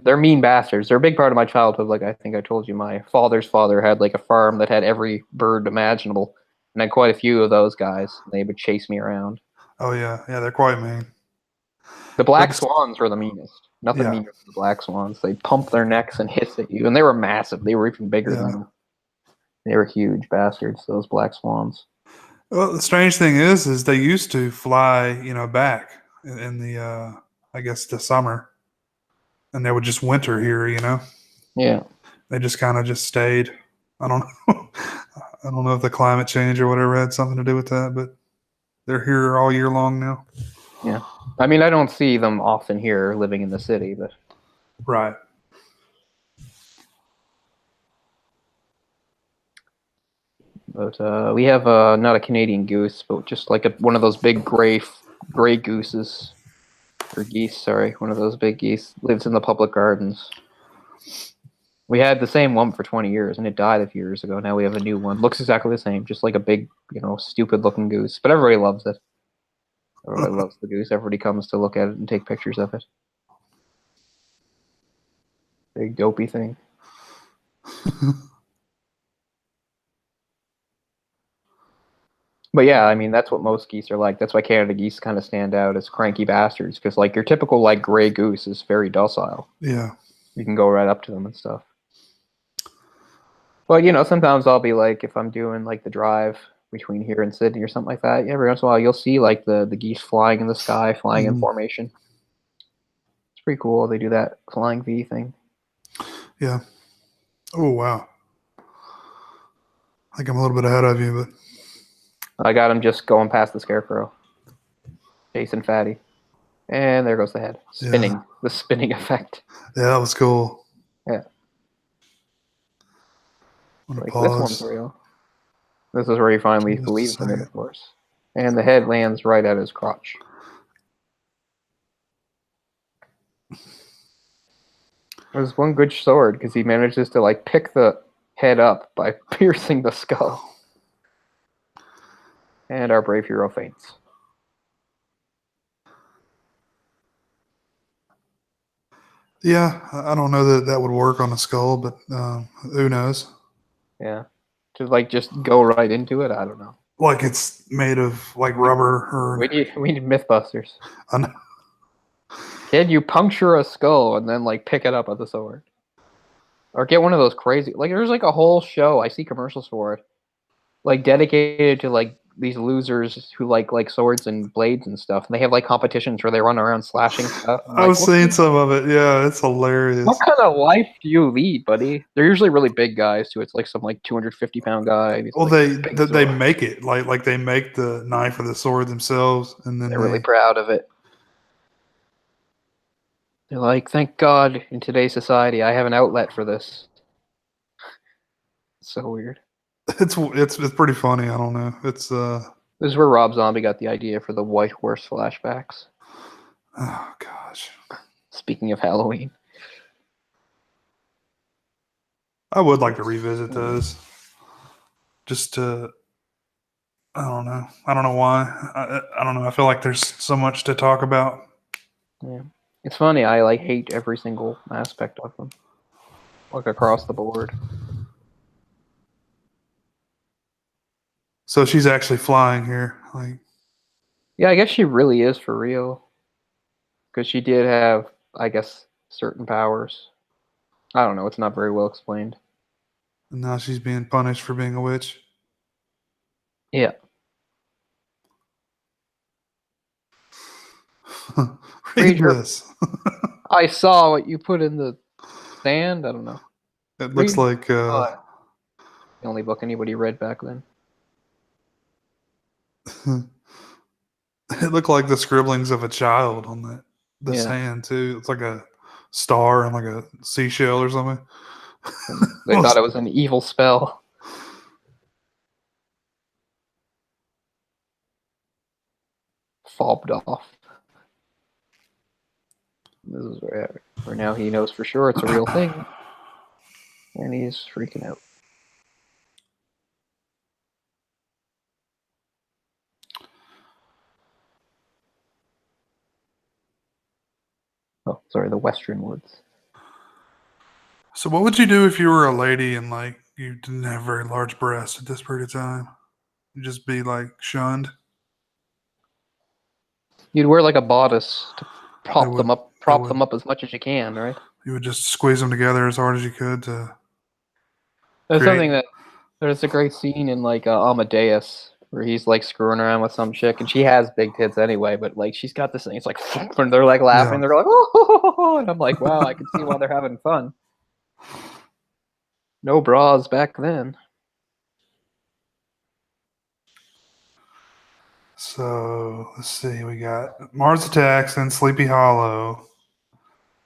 They're mean bastards. They're a big part of my childhood. Like I think I told you, my father's father had like a farm that had every bird imaginable, and I had quite a few of those guys. They would chase me around. Oh yeah, yeah, they're quite mean. The black swans were the meanest. Nothing meaner than the black swans. They pump their necks and hiss at you, and they were massive. They were even bigger than them. They were huge bastards. Those black swans. Well, the strange thing is they used to fly, you know, back in the, I guess, the summer, and they would just winter here, you know. Yeah. They just kind of just stayed. I don't know. I don't know if the climate change or whatever had something to do with that, but they're here all year long now. Yeah. I mean, I don't see them often here living in the city, but. Right. But we have not a Canadian goose, but just like one of those big gray gooses. Or geese, sorry. One of those big geese. Lives in the public gardens. We had the same one for 20 years, and it died a few years ago. Now we have a new one. Looks exactly the same, just like a big, stupid-looking goose. But everybody loves it. Everybody loves the goose. Everybody comes to look at it and take pictures of it. Big dopey thing. But yeah, I mean, that's what most geese are like. That's why Canada geese kind of stand out as cranky bastards, because like your typical like gray goose is very docile. Yeah. You can go right up to them and stuff. But sometimes I'll be like, if I'm doing like the drive between here and Sydney or something like that, every once in a while you'll see like the geese flying in the sky, flying in formation. It's pretty cool. They do that flying V thing. Yeah. Oh wow. I think I'm a little bit ahead of you, but I got him just going past the scarecrow, chasing Fatty, and there goes the head, spinning. Yeah. The spinning effect. Yeah, that was cool. Yeah. Like, this one's real. This is where he finally believes in it, of course. And the head lands right at his crotch. There's one good sword because he manages to like pick the head up by piercing the skull. And our brave hero faints. Yeah, I don't know that would work on a skull, but who knows? Yeah. To just go right into it, I don't know. Like it's made of like rubber or we need Mythbusters. I know. Can you puncture a skull and then like pick it up with a sword? Or get one of those crazy there's like a whole show, I see commercials for it. Like dedicated to like these losers who like swords and blades and stuff. And they have like competitions where they run around slashing stuff. I was seeing some of it. Yeah, it's hilarious. What kind of life do you lead, buddy? They're usually really big guys too. It's like some 250-pound guy. Well, they make it like they make the knife or the sword themselves, and then they're really proud of it. They're like, thank God in today's society I have an outlet for this. It's so weird. It's pretty funny. I don't know. It's This is where Rob Zombie got the idea for the White Horse flashbacks. Oh gosh. Speaking of Halloween. I would like to revisit those. Just to I don't know. I don't know why. I don't know. I feel like there's so much to talk about. Yeah. It's funny, I hate every single aspect of them. Like across the board. So she's actually flying here. Yeah, I guess she really is for real. Because she did have, I guess, certain powers. I don't know, it's not very well explained. And now she's being punished for being a witch. Yeah. Read this. I saw what you put in the sand. I don't know. It looks like the only book anybody read back then. It looked like the scribblings of a child on the sand too. It's like a star and like a seashell or something. They thought it was an evil spell. Fobbed off. This is where now he knows for sure it's a real thing. And he's freaking out. Oh, sorry, the Western Woods. So what would you do if you were a lady and you didn't have very large breasts at this period of time? You'd just be shunned? You'd wear a bodice to prop them up as much as you can, right? You would just squeeze them together as hard as you could to there's a great scene in Amadeus where he's screwing around with some chick and she has big tits anyway, but she's got this thing, it's and they're laughing, they're oh, and I'm wow, I can see why they're having fun. No bras back then. So let's see, we got Mars Attacks, then Sleepy Hollow,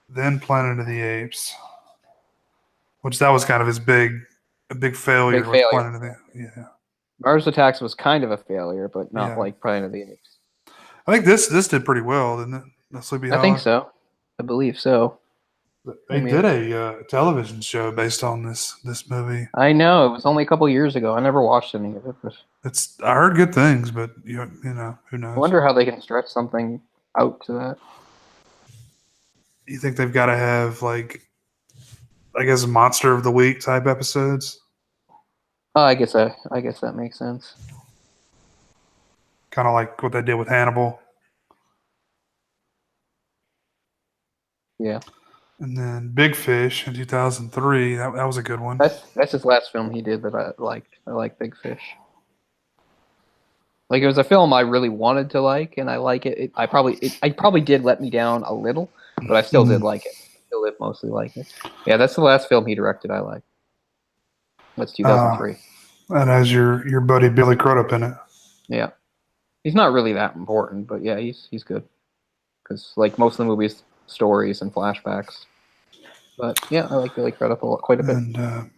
then Planet of the Apes, which that was kind of his big failure. With Planet of the Apes. Yeah. Mars Attacks was kind of a failure, but not Yeah. like Planet of the Apes. I think this did pretty well, didn't it? The Sleepy I think Hollow. so. I believe so. I They mean, did a television show based on this movie. I know it was only a couple years ago. I never watched any of it, but I heard good things, but you know who I knows? wonder how they can stretch something out to that. You think they've got to have like I guess Monster of the Week type episodes, Oh, I guess that makes sense. kind of like what they did with Hannibal, Yeah, and then Big Fish in 2003. That was a good one. that's his last film he did that I liked. I like Big Fish. Like it was a film I really wanted to like, and I like it. I probably did let me down a little, but I still did Mhm. like it. Still did mostly like it. Yeah, that's the last film he directed I like. That's Uh, 2003. and as your buddy Billy Crudup in it. Yeah, he's not really that important, but yeah, he's good because like most of the movies, stories and flashbacks. But yeah, I like Billy Crudup quite a bit. And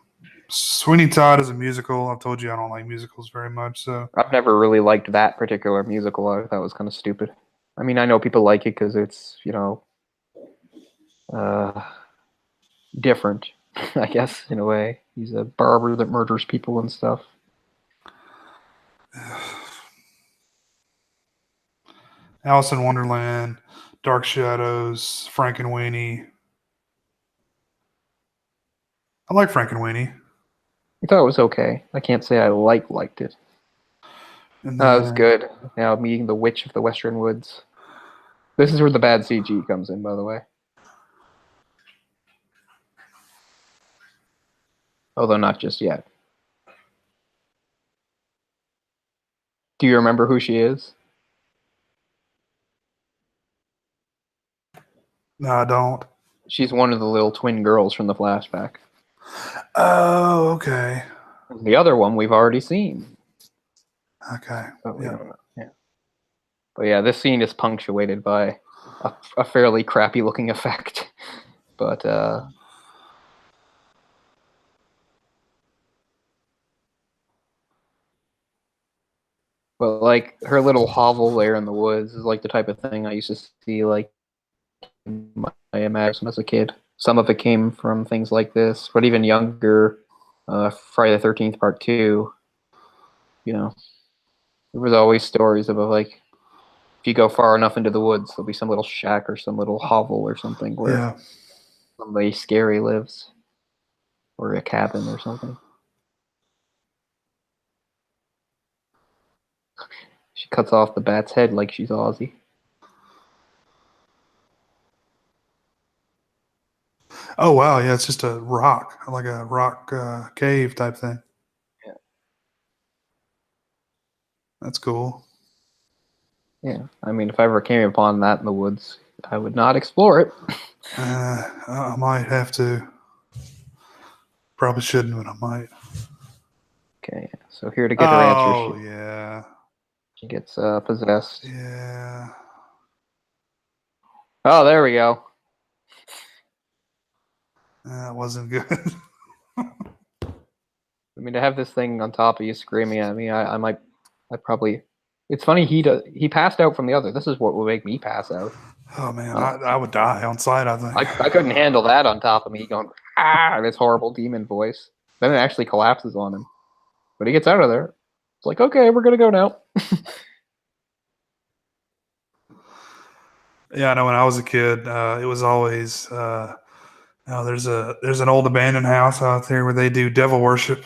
Sweeney Todd is a musical. I've told you I don't like musicals very much, so I've never really liked that particular musical. I thought it was kind of stupid. I mean, I know people like it because it's uh, different. I guess in a way, he's a barber that murders people and stuff. Alice in Wonderland, Dark Shadows, Frankenweenie. I like Frankenweenie. I thought it was okay. I can't say I liked it. And It was then good. Now meeting the Witch of the Western Woods. This is where the bad CG comes in, by the way. Although not just yet. Do you remember who she is? no, I don't. She's one of the little twin girls from the flashback. Oh, okay. The other one we've already seen. Okay. But we Yeah. don't know. Yeah. But yeah, this scene is punctuated by a fairly crappy looking effect. But like her little hovel there in the woods is like the type of thing I used to see like in my imagination as a kid. Some of it came from things like this, but even younger, Friday the 13th Part 2, there was always stories about like if you go far enough into the woods, there'll be some little shack or some little hovel or something where Yeah. somebody scary lives, or a cabin or something. She cuts off the bat's head like she's Aussie. Oh wow, yeah, it's just a rock, like a rock cave type thing. Yeah. That's cool. Yeah, I mean, if I ever came upon that in the woods, I would not explore it. I might have to. Probably shouldn't, but I might. Okay, so here to get her answer, Oh yeah, she gets possessed. yeah. Oh, there we go. That wasn't good. I mean, to have this thing on top of you screaming at me, I probably. It's funny he passed out from the other. This is what would make me pass out. Oh man, I would die on sight. I think. I couldn't handle that on top of me going this horrible demon voice. Then it actually collapses on him, but he gets out of there. It's like, okay, we're gonna go now. Yeah, I know. When I was a kid, it was always. There's an old abandoned house out there where they do devil worship.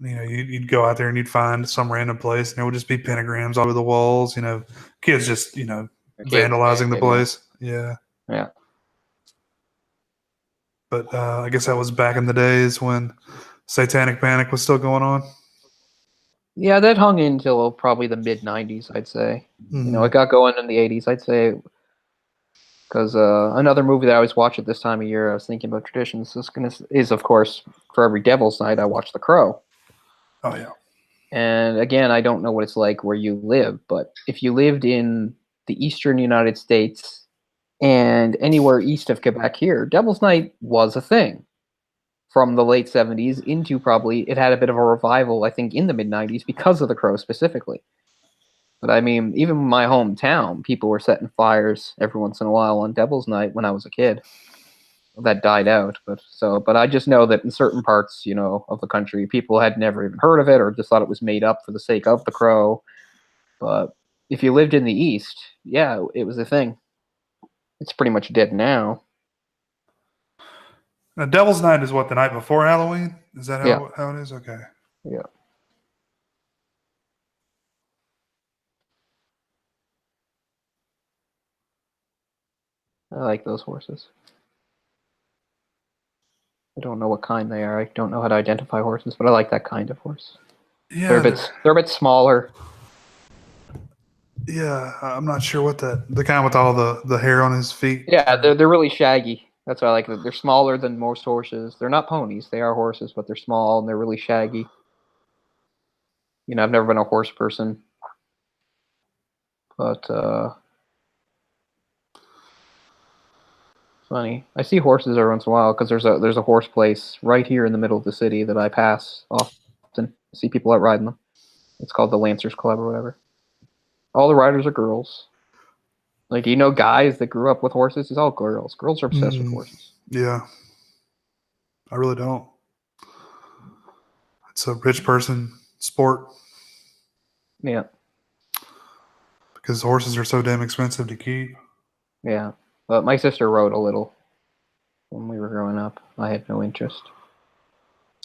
You'd go out there and you'd find some random place, and there would just be pentagrams all over the walls. Kids just Kids vandalizing the painted, yeah. place. Yeah, Yeah. but I guess that was back in the days when Satanic Panic was still going on. Yeah, that hung in until probably the mid '90s, I'd say. Mm-hmm. It got going in the '80s, I'd say, because another movie that I always watch at this time of year, I was thinking about traditions, is of course for every Devil's Night I watch The Crow. Oh yeah. And again, I don't know what it's like where you live, but if you lived in the eastern United States and anywhere east of Quebec here, Devil's Night was a thing. from the late 70s into probably it had a bit of a revival, I think, in the mid 90s because of The Crow specifically. But I mean, even in my hometown, people were setting fires every once in a while on Devil's Night when I was a kid. That died out, but I just know that in certain parts, of the country, people had never even heard of it or just thought it was made up for the sake of The Crow. But if you lived in the East, yeah, it was a thing. It's pretty much dead now. Now, Devil's Night is what, the night before Halloween? Is that Yeah. how it is? Okay. Yeah. I like those horses. I don't know what kind they are. I don't know how to identify horses, but I like that kind of horse. Yeah, They're a bit smaller. yeah. I'm not sure what the kind with all the hair on his feet. Yeah, they're really shaggy. That's why I like them. They're smaller than most horses. They're not ponies. They are horses, but they're small and they're really shaggy. I've never been a horse person, but funny. I see horses every once in a while because there's a horse place right here in the middle of the city that I pass often. I see people out riding them. It's called the Lancers Club or whatever. All the riders are girls. Like, do you know guys that grew up with horses? It's all girls. Girls are obsessed with horses. Yeah. I really don't. It's a rich person sport. Yeah. Because horses are so damn expensive to keep. Yeah. But my sister rode a little when we were growing up. I had no interest.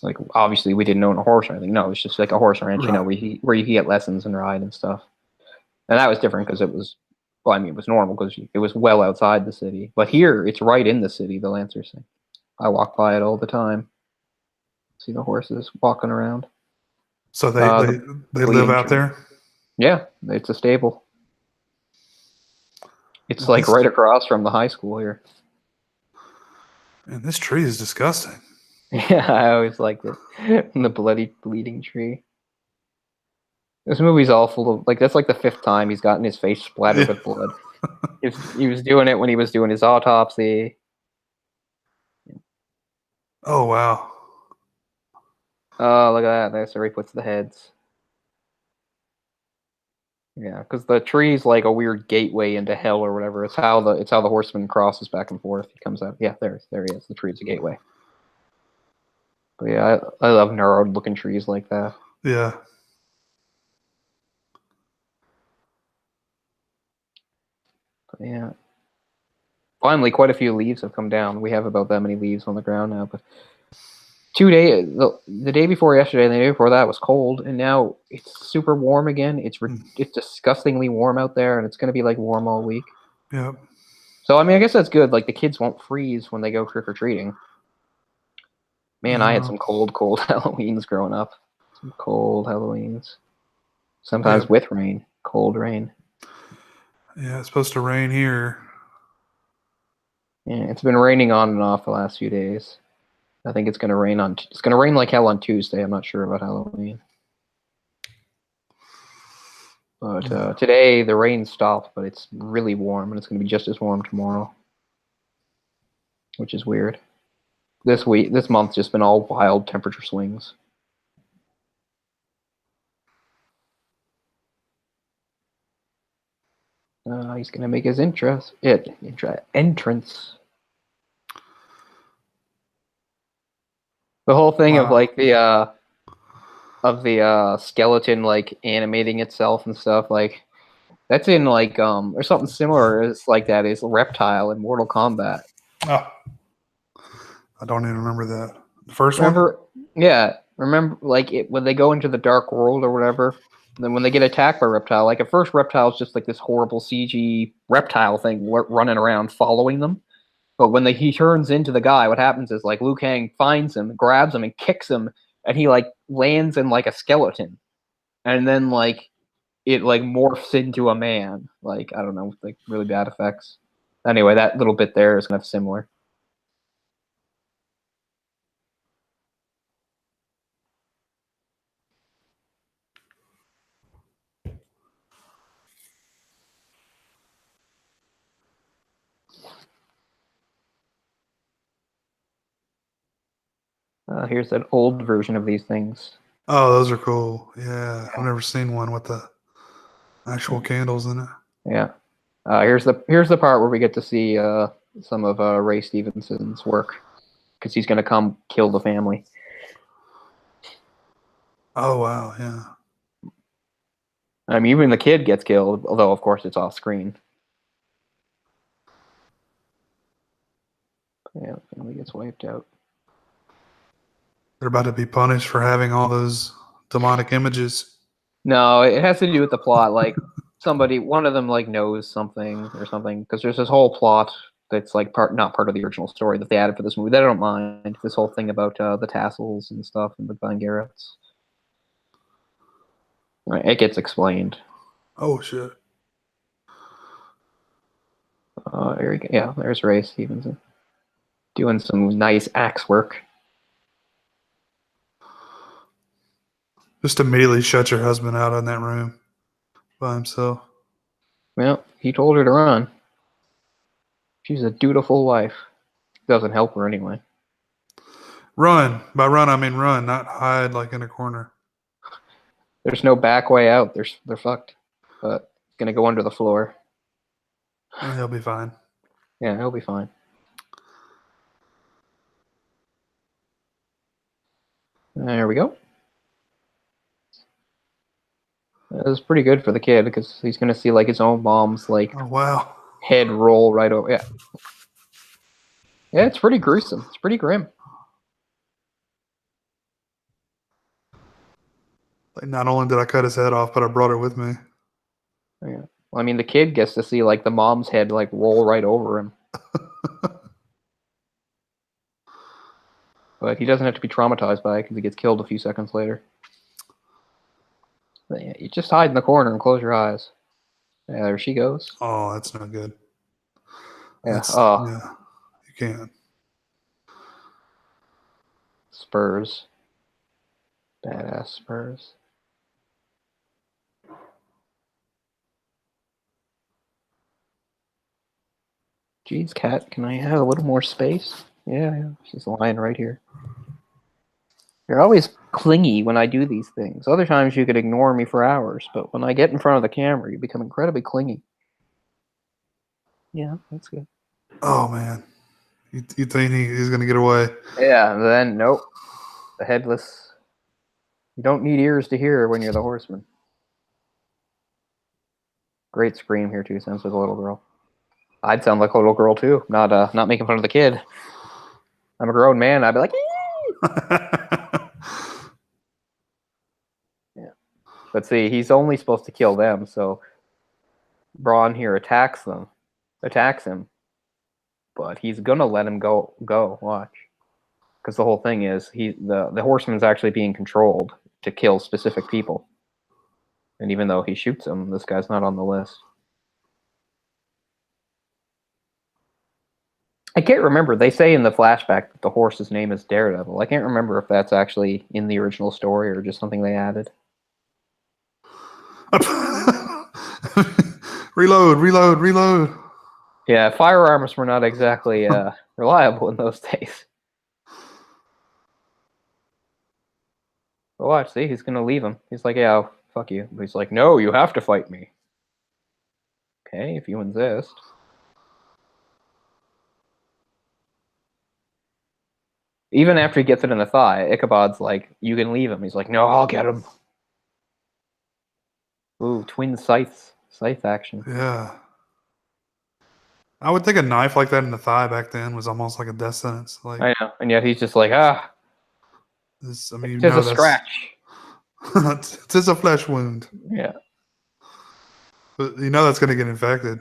Like, obviously, we didn't own a horse or anything. No, it was just like a horse ranch, Right. where you could get lessons and ride and stuff. And that was different because it was normal because it was well outside the city. But here, it's right in the city, the Lancers thing. I walk by it all the time. See the horses walking around. So The they live bleeding out tree. there? Yeah, it's a stable. It's Man, like right across from the high school here. Man, this tree is disgusting. Yeah, I always liked it. The bloody bleeding tree. This movie's all full of that's like the 5th time he's gotten his face splattered with blood. He was doing it when he was doing his autopsy. Oh, wow. Oh, look at that. That's where he puts the heads. Yeah, because the tree's like a weird gateway into hell or whatever. It's how the horseman crosses back and forth. He comes out. Yeah, there he is. The tree's a gateway. But yeah, I love narrowed looking trees like that. Yeah. But yeah. Finally, quite a few leaves have come down. We have about that many leaves on the ground now. But 2 days, the day before yesterday and the day before that was cold, and now it's super warm again. It's disgustingly warm out there, and it's going to be like warm all week. Yep. So, I mean, I guess that's good. Like, the kids won't freeze when they go trick-or-treating. Man, I had some cold Halloweens growing up. Some cold Halloweens. Sometimes with rain. Cold rain. Yeah, it's supposed to rain here. Yeah, it's been raining on and off the last few days. I think it's going to rain it's going to rain like hell on Tuesday. I'm not sure about Halloween. But today the rain stopped, but it's really warm, and it's going to be just as warm tomorrow, which is weird. This month's just been all wild temperature swings. He's going to make his entrance. The whole thing of like the skeleton like animating itself and stuff, like that's in like or something similar is like that is Reptile in Mortal Kombat. Oh, I don't even remember that. The first one? Yeah. Remember like when they go into the dark world or whatever, and then when they get attacked by Reptile, like at first Reptile's just like this horrible CG reptile thing running around following them. But when he turns into the guy, what happens is like Liu Kang finds him, grabs him, and kicks him, and he like lands in like a skeleton, and then like it like morphs into a man. Like I don't know, like really bad effects. Anyway, that little bit there is kind of similar. Here's an old version of these things. Oh, those are cool. Yeah, I've never seen one with the actual candles in it. Yeah. Here's the part where we get to see some of Ray Stevenson's work, because he's going to come kill the family. Oh wow, yeah. I mean, even the kid gets killed, although of course it's off screen. Yeah, the family gets wiped out. They're about to be punished for having all those demonic images. No, it has to do with the plot. Like one of them like knows something or something, because there's this whole plot that's like not part of the original story that they added for this movie. That I don't mind. This whole thing about the tassels and stuff and the Van Garretts. Right, it gets explained. Oh shit. There we go. Yeah, there's Ray Stevenson doing some nice axe work. Just immediately shut your husband out in that room by himself. Well, he told her to run. She's a dutiful wife. Doesn't help her anyway. Run. By run, I mean run, not hide like in a corner. There's no back way out. They're fucked. But it's gonna go under the floor. He'll be fine. Yeah, he'll be fine. There we go. That was pretty good for the kid, because he's gonna see like his own mom's like Oh wow. head roll right over. Yeah. Yeah, it's pretty gruesome. It's pretty grim. Like, not only did I cut his head off, but I brought it with me. Yeah. Well, I mean, the kid gets to see like the mom's head like roll right over him. But he doesn't have to be traumatized by it, because he gets killed a few seconds later. But yeah, you just hide in the corner and close your eyes. Yeah, there she goes. Oh, that's not good. Yeah. Yeah, you can't. Spurs. Badass Spurs. Jeez, cat, can I have a little more space? Yeah, she's lying right here. You're always clingy when I do these things. Other times you could ignore me for hours, but when I get in front of the camera, you become incredibly clingy. Yeah, that's good. Oh man, you think he's gonna get away? Yeah, then nope. The headless. You don't need ears to hear when you're the horseman. Great scream here too. Sounds like a little girl. I'd sound like a little girl too. Not making fun of the kid. I'm a grown man. I'd be like, yeah. But see, he's only supposed to kill them. So Braun here attacks him, but he's gonna let him go. Watch, because the whole thing is the horseman's actually being controlled to kill specific people. And even though he shoots him, this guy's not on the list. I can't remember. They say in the flashback that the horse's name is Daredevil. I can't remember if that's actually in the original story or just something they added. Reload. Yeah, firearms were not exactly reliable in those days. But watch, see, he's going to leave him. He's like, yeah, fuck you. But he's like, no, you have to fight me. Okay, if you insist. Even after he gets it in the thigh, Ichabod's like, you can leave him. He's like, no, I'll get him. Ooh, twin scythe action. Yeah. I would think a knife like that in the thigh back then was almost like a death sentence. Like, I know, and yet he's just like, this, I mean, it's a scratch. It's just a flesh wound. Yeah. But you know that's going to get infected.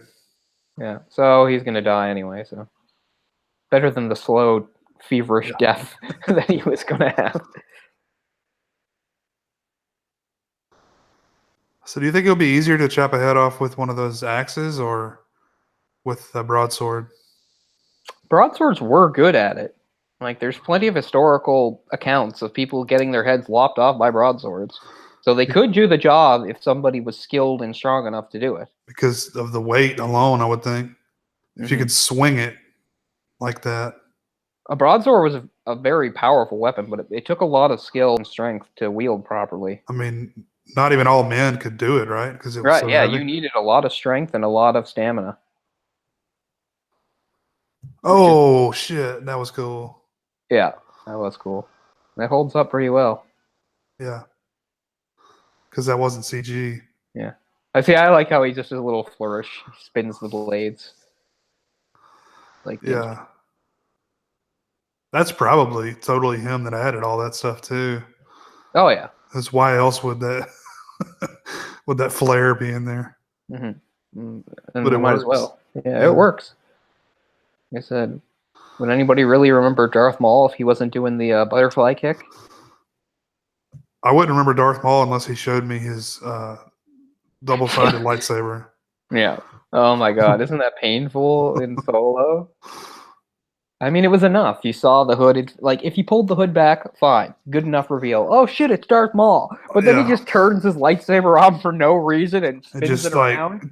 Yeah, so he's going to die anyway, so. Better than the slow, feverish death that he was going to have. So do you think it'll be easier to chop a head off with one of those axes or with a broadsword? Broadswords were good at it. Like, there's plenty of historical accounts of people getting their heads lopped off by broadswords. So they could do the job if somebody was skilled and strong enough to do it. Because of the weight alone, I would think. If you could swing it like that. A broadsword was a very powerful weapon, but it took a lot of skill and strength to wield properly. I mean, not even all men could do it, right? Because it was Right, so yeah, heavy. you needed a lot of strength and a lot of stamina. Oh shit, that was cool. Yeah, that was cool. That holds up pretty well. Yeah, because that wasn't CG. Yeah. I like how he just does a little flourish, he spins the blades. Like, Yeah, that's probably totally him that added all that stuff too. oh yeah. That's why else would that would that flare be in there? Mm-hmm. And But it it might as works. well. Yeah, it Yeah, works. Like I said, would anybody really remember Darth Maul if he wasn't doing the butterfly kick? I wouldn't remember Darth Maul unless he showed me his double-sided lightsaber. Yeah. Oh my god, isn't that painful in Solo? I mean, it was enough. You saw the hood. Like, if you pulled the hood back, fine. Good enough reveal. Oh shit, it's Darth Maul. But then he Yeah, just turns his lightsaber on for no reason and it spins it just like around.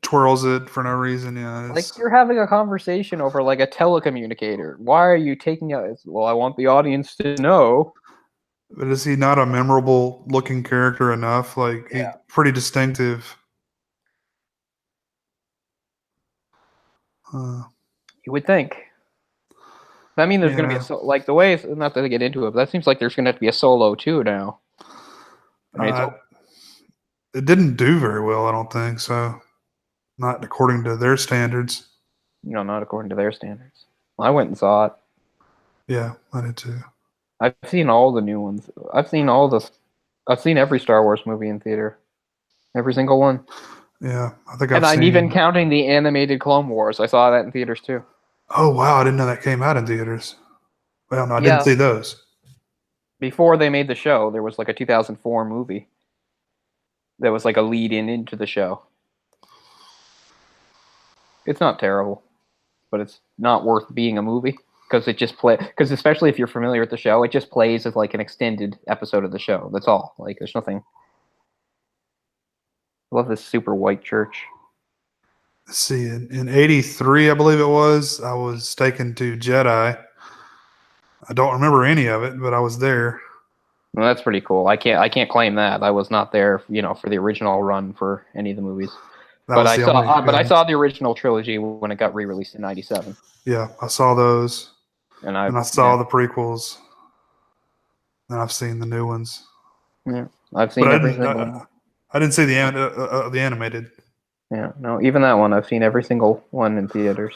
twirls it for no reason. Yeah, Like, it's you're having a conversation over, like, a telecommunicator. Why are you taking out... Well, I want the audience to know. but is he not a memorable looking character enough? Like he's Yeah. pretty distinctive. Uh, You would think. I mean, there's going to be yeah, like, the way... Not to get into it, but that seems like there's going to have to be a Solo, too, now. I mean, it's... uh, it didn't do very well. I don't think so. Not according to their standards. not according to their standards. I went and saw it. Yeah, I did too. I've seen all the new ones. I've seen all the. I've seen every Star Wars movie in theater, every single one, Yeah, I think and I've I'm even seen. counting the animated Clone Wars. I saw that in theaters too. Oh wow, I didn't know that came out in theaters. Well, no, I didn't Yeah, see those. before they made the show, there was like a 2004 movie that was like a lead in into the show. It's not terrible, but it's not worth being a movie because it just play. Because especially if you're familiar with the show, it just plays as like an extended episode of the show. That's all. Like, there's nothing. I love this super white church. Let's see, in '83, I believe it was, I was taken to Jedi. I don't remember any of it, but I was there. Well, that's pretty cool. I can't claim that. I was not there, for the original run for any of the movies. That But was I the saw only. but I Yeah, saw the original trilogy when it got re-released in '97. yeah, I saw those, And and I saw the prequels, and I've seen the new ones. I've But seen every single one. I didn't see the animated. Yeah, no, even that one I've seen every single one in theaters.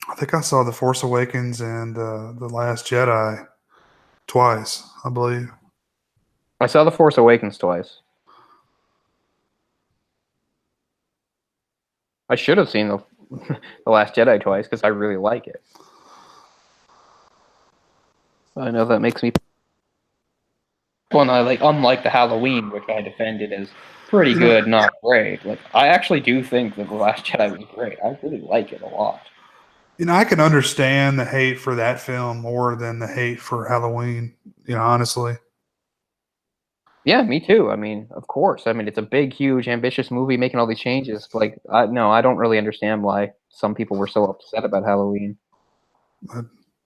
I think I saw the Force Awakens and the Last Jedi twice. I believe. I saw The Force Awakens twice. I should have seen the The Last Jedi twice because I really like it. I know that makes me one I like, unlike the Halloween, which I defended as pretty You know, good, not great. Like, I actually do think that The Last Jedi was great. I really like it a lot. I can understand the hate for that film more than the hate for Halloween. Honestly. Yeah, me too. I mean, of course. I mean, it's a big, huge, ambitious movie making all these changes. Like, no, I don't really understand why some people were so upset about Halloween. Uh,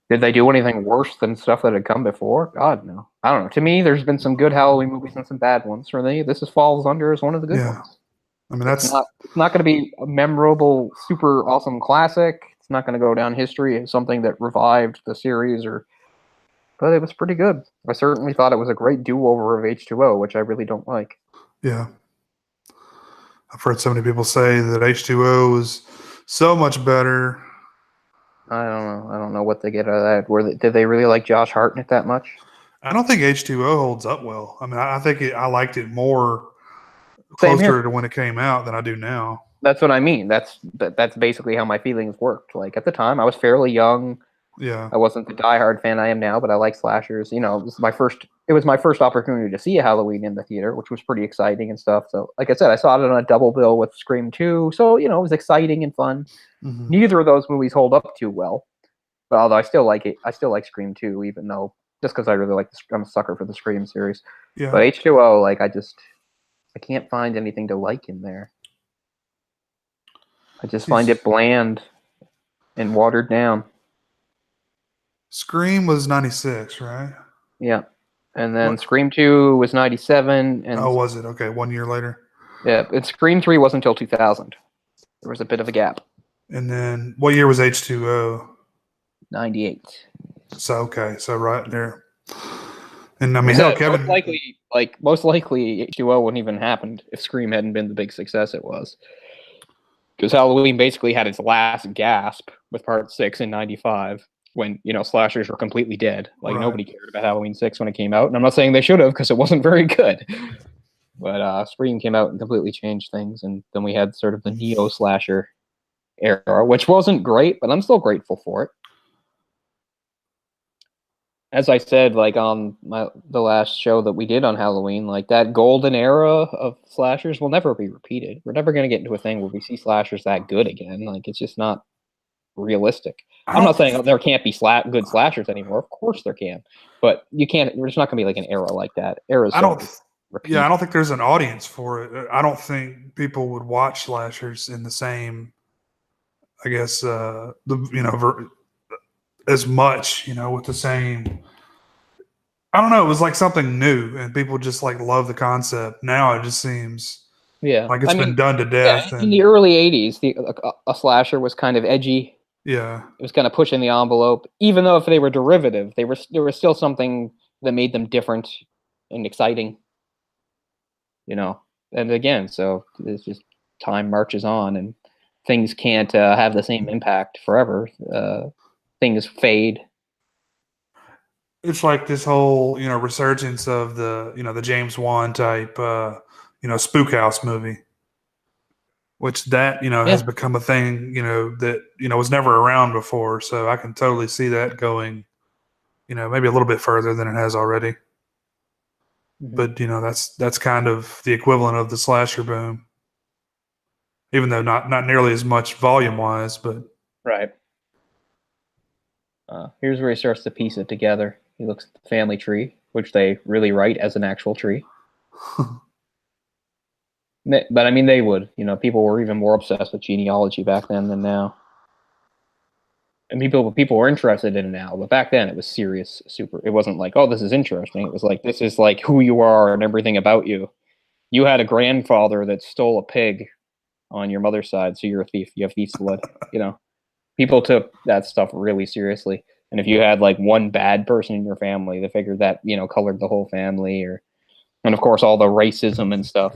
Did they do anything worse than stuff that had come before? God, no. I don't know. To me, there's been some good Halloween movies and some bad ones. For me, this falls under as one of the good yeah, ones. I mean It's that's not going to be a memorable, super awesome classic. It's not going to go down history as something that revived the series, but it was pretty good. I certainly thought it was a great do-over of H2O, which I really don't like. yeah. I've heard so many people say that H2O is so much better. I don't know. I don't know what they get out of that. Did they really like Josh Hartnett that much? I don't think H2O holds up well. I mean, I think I liked it more Same here. closer to when it came out than I do now. That's what I mean. That's basically how my feelings worked. Like, at the time, I was fairly young. Yeah, I wasn't the diehard fan I am now, but I like slashers. It was my first opportunity to see a Halloween in the theater, which was pretty exciting and stuff. So, like I said, I saw it on a double bill with Scream 2. So, it was exciting and fun. mm-hmm. Neither of those movies hold up too well. But although I still like it, I still like Scream 2, even though just because I really like I'm a sucker for the Scream series. Yeah. But H2O, like, I can't find anything to like in there. I just find it bland. and watered down. Scream was 96, right? Yeah. And then What? Scream 2 was 97. And Oh, was it? Okay, 1 year later. yeah, and Scream 3 wasn't until 2000. There was a bit of a gap. And then what year was H2O? 98. So, okay, so right there. And I mean, hell, Kevin. Most likely H2O wouldn't even happened if Scream hadn't been the big success it was. Because Halloween basically had its last gasp with Part 6 in 95 when, slashers were completely dead. Like, nobody cared about Halloween 6 when it came out. And I'm not saying they should have because it wasn't very good. But Scream came out and completely changed things. And then we had sort of the neo-slasher era, which wasn't great, but I'm still grateful for it. As I said, like on the last show that we did on Halloween, like that golden era of slashers will never be repeated. We're never going to get into a thing where we see slashers that good again. Like, it's just not realistic. I'm not saying there can't be good slashers anymore. Of course there can, but you can't. There's not going to be like an era like that. Eras. I don't think there's an audience for it. I don't think people would watch slashers in the same, I guess, as much, with the same. I don't know. It was like something new, and people just like love the concept. Now it just seems like it's been done to death. Yeah, in the early '80s, a slasher was kind of edgy. Yeah, it was kind of pushing the envelope. Even though if they were derivative, there was still something that made them different and exciting. And again, so it's just time marches on, and things can't have the same impact forever. Things fade. It's like this whole, resurgence of the James Wan type, spook house movie, which that, has become a thing, that, was never around before. So I can totally see that going, maybe a little bit further than it has already. Mm-hmm. But, that's kind of the equivalent of the slasher boom, even though not nearly as much volume wise, but. Right. Here's where he starts to piece it together. He looks at the family tree, which they really write as an actual tree. But I mean, they would. People were even more obsessed with genealogy back then than now. And people were interested in it now, but back then it was serious. It wasn't like, oh, this is interesting. It was like, this is like who you are and everything about you. You had a grandfather that stole a pig on your mother's side, so you're a thief. You have thief's blood. People took that stuff really seriously. And if you had like one bad person in your family, they figured that, colored the whole family. And of course, all the racism and stuff,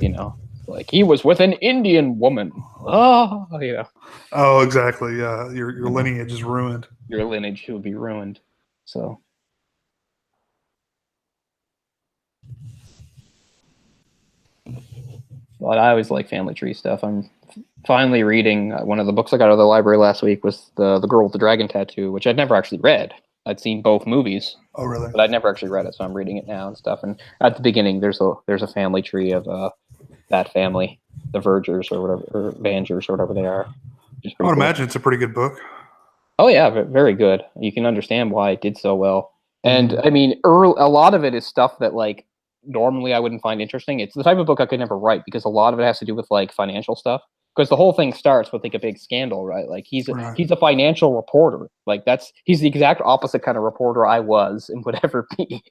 like he was with an Indian woman. Oh, yeah. Oh, exactly. Yeah. Your lineage is ruined. Your lineage will be ruined. So. But I always like family tree stuff. I'm finally reading one of the books I got out of the library last week was the Girl with the Dragon Tattoo, which I'd never actually read. I'd seen both movies. Oh, really? But I'd never actually read it, so I'm reading it now and stuff. And at the beginning, there's a family tree of that family, the Vergers or whatever, or Vangers or whatever they are. I would imagine it's a pretty good book. Oh yeah, very good. You can understand why it did so well. And I mean, a lot of it is stuff that like normally I wouldn't find interesting. It's the type of book I could never write because a lot of it has to do with like financial stuff. Because the whole thing starts with like a big scandal, right? Like he's a financial reporter. Like he's the exact opposite kind of reporter I was and would ever be.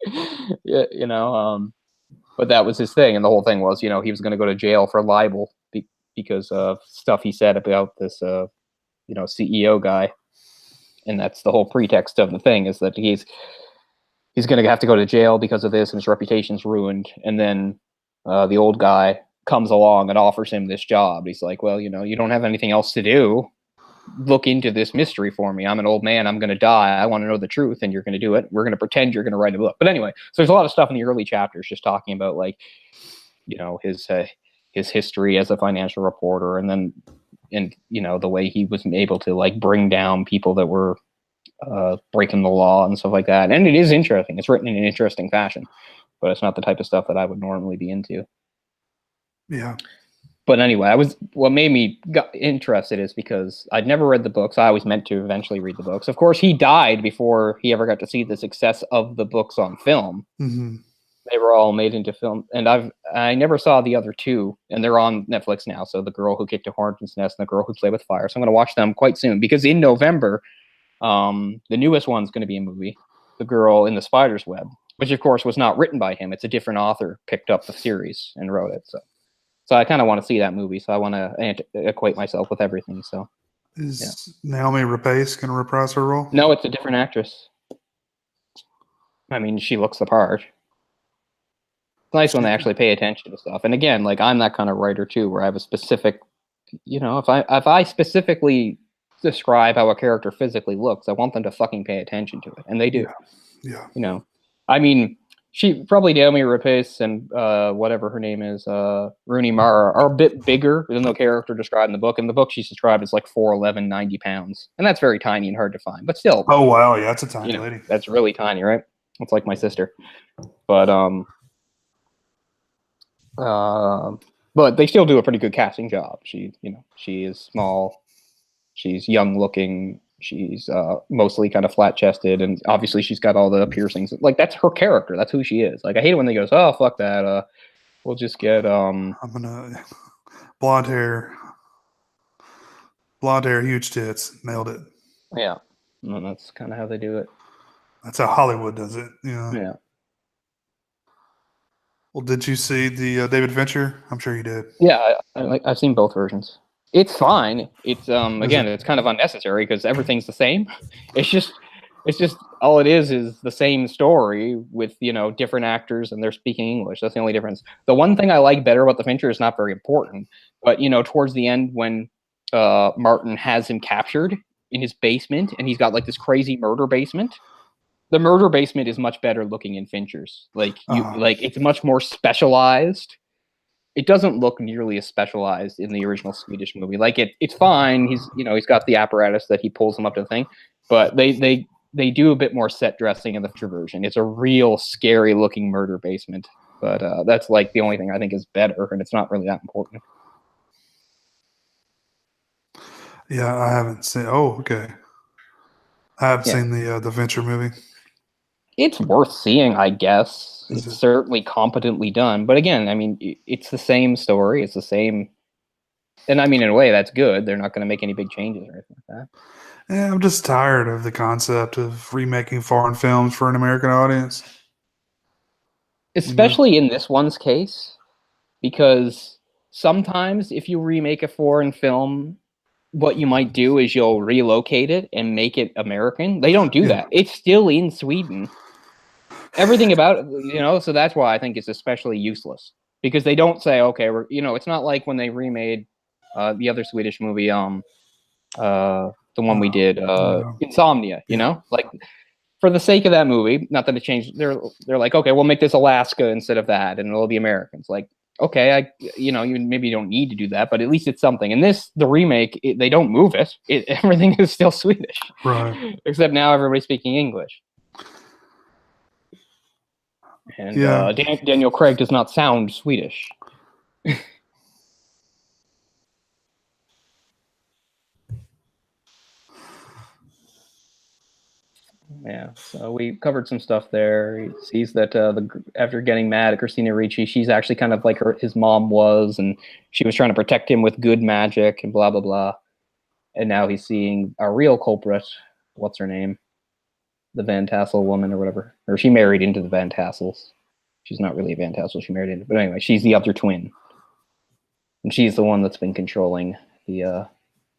But that was his thing, and the whole thing was, he was going to go to jail for libel because of stuff he said about this, CEO guy, and that's the whole pretext of the thing is that he's going to have to go to jail because of this, and his reputation's ruined. And then the old guy comes along and offers him this job. He's like, well, you don't have anything else to do. Look into this mystery for me. I'm an old man. I'm going to die. I want to know the truth, and you're going to do it. We're going to pretend you're going to write a book. But anyway, so there's a lot of stuff in the early chapters just talking about like, his history as a financial reporter, and then, the way he was able to like bring down people that were breaking the law and stuff like that. And it is interesting. It's written in an interesting fashion, but it's not the type of stuff that I would normally be into. Yeah. But anyway, what made me got interested is because I'd never read the books. I always meant to eventually read the books. Of course, he died before he ever got to see the success of the books on film. Mm-hmm. They were all made into film, and I never saw the other two, and they're on Netflix now. So the girl who kicked a hornet's nest and the girl who played with fire. So I'm going to watch them quite soon because in November, the newest one's going to be a movie, The Girl in the Spider's Web, which of course was not written by him. It's a different author picked up the series and wrote it. So I kind of want to see that movie. So I want to equate myself with everything. So Is Naomi Rapace going to reprise her role? no, it's a different actress. I mean, she looks the part. It's nice when they actually pay attention to stuff. And again, like I'm that kind of writer too, where I have a specific, if I specifically describe how a character physically looks, I want them to fucking pay attention to it, and they do. Yeah. I mean, she probably Naomi Rapace and whatever her name is, Rooney Mara are a bit bigger than the character described in the book. In the book, she's described as like 4'11", 90 pounds, and that's very tiny and hard to find. But still, Oh wow, yeah, that's a tiny lady. That's really tiny, right? It's like my sister, but they still do a pretty good casting job. She is small, she's young looking, she's mostly kind of flat chested, and obviously she's got all the piercings. Like that's her character. That's who she is. Like I hate it when they goes, oh fuck that. We'll just get I'm gonna blonde hair, huge tits, nailed it. Yeah, and that's kind of how they do it. That's how Hollywood does it. Yeah. Well, did you see the David Fincher? I'm sure you did. Yeah, I've seen both versions. It's fine. It's again, it's kind of unnecessary because everything's the same. It's just all it is the same story with different actors and they're speaking English. That's the only difference. The one thing I like better about the Fincher is not very important, but towards the end when Martin has him captured in his basement and he's got like this crazy murder basement. The murder basement is much better looking in Fincher's. Like it's much more specialized. It doesn't look nearly as specialized in the original Swedish movie. Like it's fine. He's got the apparatus that he pulls him up to the thing, but they do a bit more set dressing in the Fincher version. It's a real scary looking murder basement, but that's like the only thing I think is better, and it's not really that important. Yeah, I haven't seen. Oh, okay. I haven't seen the Fincher movie. It's worth seeing, I guess. It's certainly competently done. But again, I mean, it's the same story. It's the same. And I mean, in a way, that's good. They're not going to make any big changes or anything like that. Yeah, I'm just tired of the concept of remaking foreign films for an American audience. Especially in this one's case, because sometimes if you remake a foreign film, what you might do is you'll relocate it and make it American. They don't do that. It's still in Sweden. Everything about it, so that's why I think it's especially useless because they don't say, okay, we're, it's not like when they remade the other Swedish movie, the one we did, Insomnia, like for the sake of that movie, not that it changed. They're like, okay, we'll make this Alaska instead of that, and it'll be Americans. Like, okay, you maybe you don't need to do that, but at least it's something. And the remake, they don't move it. Everything is still Swedish, right? Except now everybody's speaking English. And Daniel Craig does not sound Swedish. Yeah, so we covered some stuff there. He sees that after getting mad at Christina Ricci, she's actually kind of like his mom was, and she was trying to protect him with good magic and blah, blah, blah. And now he's seeing a real culprit. What's her name? The Van Tassel woman or whatever. Or she married into the Van Tassels. She's not really a Van Tassel, she married into. But anyway, she's the other twin. And she's the one that's been controlling the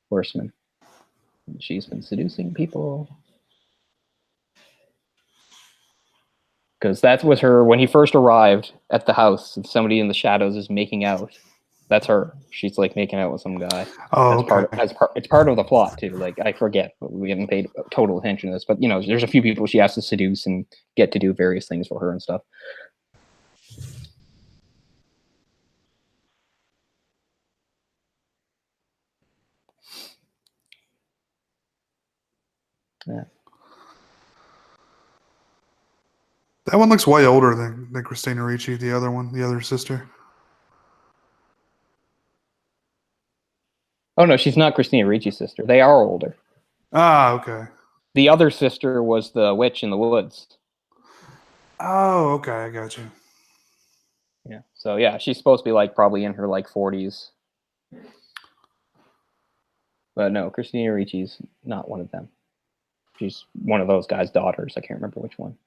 horsemen. And she's been seducing people. Because that was her when he first arrived at the house and somebody in the shadows is making out. That's her. She's like making out with some guy. Oh, it's part of the plot too. Like I forget, we haven't paid total attention to this, but there's a few people she has to seduce and get to do various things for her and stuff. Yeah. That one looks way older than Christina Ricci, the other one, the other sister. Oh, no, she's not Christina Ricci's sister. They are older. Ah, okay. The other sister was the witch in the woods. Oh, okay, I got you. So yeah, she's supposed to be like probably in her like 40s. But no, Christina Ricci's not one of them. She's one of those guys' daughters. I can't remember which one.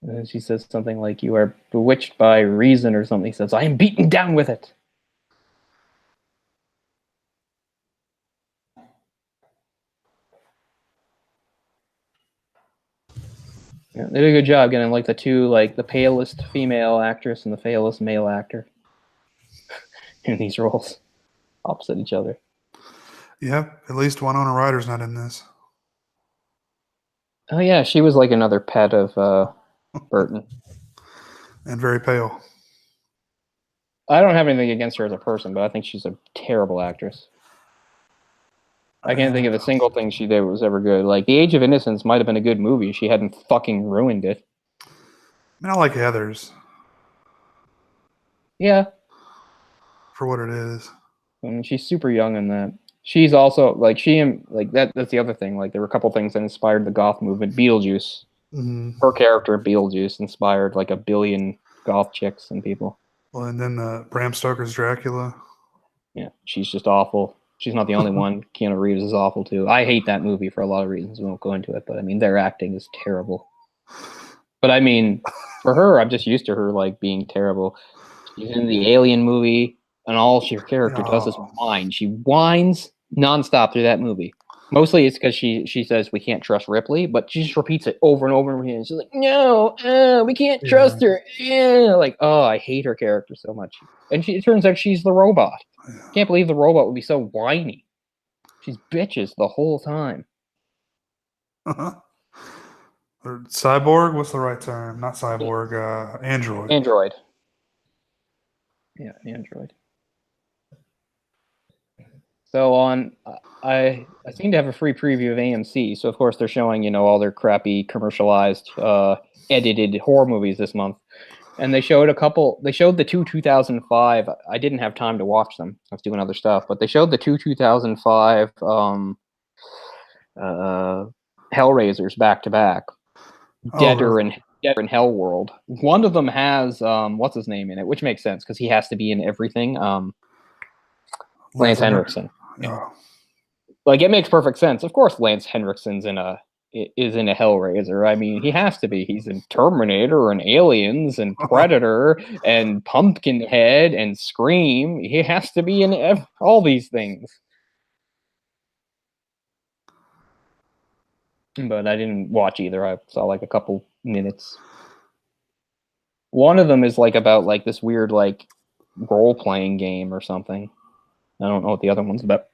And then she says something like, "You are bewitched by reason," or something. He says, "I am beaten down with it." Yeah, they did a good job getting like the two, like the palest female actress and the palest male actor in these roles, opposite each other. Yeah, at least Winona Ryder's not in this. Oh yeah, she was like another pet of Burton. And very pale. I don't have anything against her as a person, but I think she's a terrible actress. I can't think of a single thing she did that was ever good. Like The Age of Innocence might have been a good movie. She hadn't fucking ruined it. I mean, I like Heathers Yeah, for what it is. I mean, she's super young in that. She's also like that's the other thing. Like there were a couple things that inspired the goth movement. Beetlejuice, her character in Beetlejuice inspired like a billion goth chicks and people. Well, and then Bram Stoker's Dracula. Yeah, she's just awful. She's not the only one. Keanu Reeves is awful too. I hate that movie for a lot of reasons. We won't go into it, but I mean their acting is terrible. But I mean, for her, I'm just used to her like being terrible. She's in the Alien movie, and all her character does is whine. She whines nonstop through that movie. Mostly it's because she says we can't trust Ripley, but she just repeats it over and over again. She's like, no, we can't trust her. Like, oh, I hate her character so much. And it turns out she's the robot. Can't believe the robot would be so whiny. She's bitches the whole time. Or cyborg? What's the right term? Not cyborg. Android. Android. Yeah, Android. So I seem to have a free preview of AMC. So of course they're showing all their crappy commercialized, edited horror movies this month, and they showed a couple. They showed the 2005. I didn't have time to watch them. I was doing other stuff, but they showed the 2005 Hellraisers back to back. Deader and Hell World. One of them has what's his name in it, which makes sense because he has to be in everything. Lance Henriksen. Yeah. Like it makes perfect sense. Of course, Lance Henriksen's in a Hellraiser. I mean, he has to be. He's in Terminator and Aliens and Predator and Pumpkinhead and Scream. He has to be in all these things. But I didn't watch either. I saw like a couple minutes. One of them is like about like this weird like role-playing game or something. I don't know what the other one's about.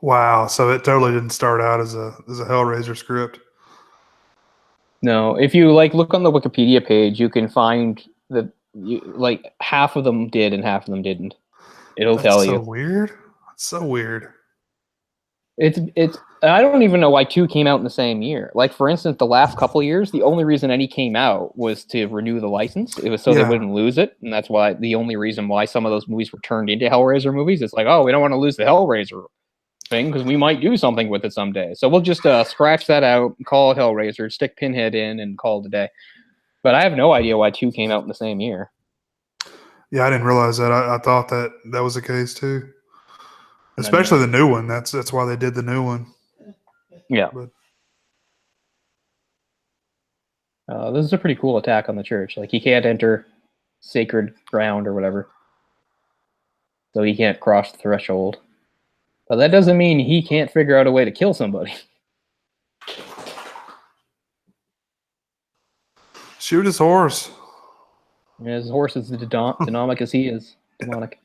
Wow, so it totally didn't start out as a Hellraiser script. No, if you like look on the Wikipedia page, you can find that like half of them did and half of them didn't. It'll tell you. So weird. That's so weird. It's I don't even know why 2 came out in the same year. Like for instance, the last couple years, the only reason any came out was to renew the license. It was so they wouldn't lose it, and that's why the only reason why some of those movies were turned into Hellraiser movies. It's like, oh, we don't want to lose the Hellraiser thing because we might do something with it someday. So we'll just scratch that out, call it Hellraiser, stick Pinhead in, and call it a day. But I have no idea why 2 came out in the same year. Yeah, I didn't realize that. I thought that was the case too. Especially the new one. That's why they did the new one. Yeah. This is a pretty cool attack on the church. Like, he can't enter sacred ground or whatever. So he can't cross the threshold. But that doesn't mean he can't figure out a way to kill somebody. Shoot his horse. Yeah, his horse is as demonic as he is. Demonic.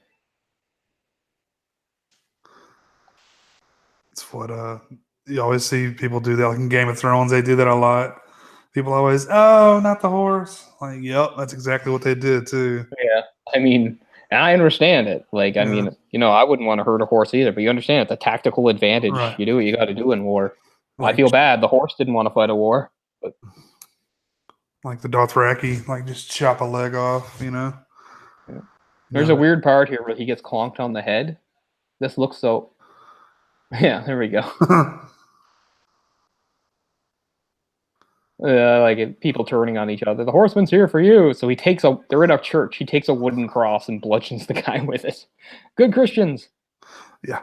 It's what you always see people do that. Like in Game of Thrones, they do that a lot. People always, oh, not the horse. Like, yep, that's exactly what they did too. Yeah, I mean, I understand it. Like, I mean, I wouldn't want to hurt a horse either, but you understand it's a tactical advantage. Right. You do what you got to do in war. Like, I feel bad. The horse didn't want to fight a war. But like the Dothraki, like just chop a leg off, Yeah. There's a weird part here where he gets clonked on the head. This looks so... Yeah, there we go. People turning on each other. The horseman's here for you. So they're in a church. He takes a wooden cross and bludgeons the guy with it. Good Christians. Yeah.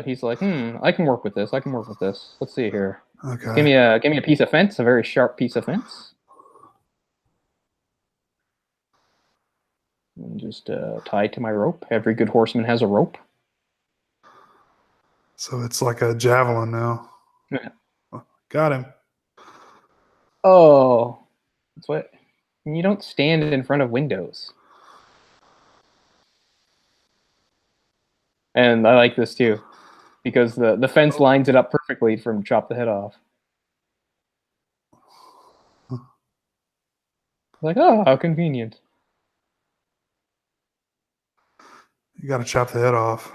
He's like, I can work with this. Let's see here. Okay. Give me a piece of fence, a very sharp piece of fence. And just tie it to my rope. Every good horseman has a rope. So it's like a javelin now. Yeah. Got him. Oh, that's what. You don't stand in front of windows. And I like this too, because the fence lines it up perfectly from chop the head off. Like, oh, how convenient. You got to chop the head off.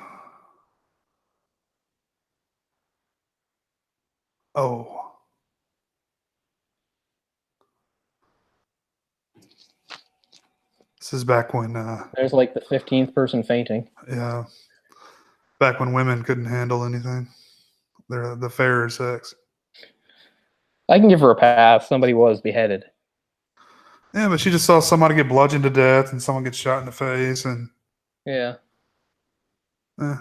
Oh. This is back when... There's like the 15th person fainting. Yeah. Back when women couldn't handle anything. They're the fairer sex. I can give her a pass. Somebody was beheaded. Yeah, but she just saw somebody get bludgeoned to death and someone get shot in the face and... Yeah. Eh.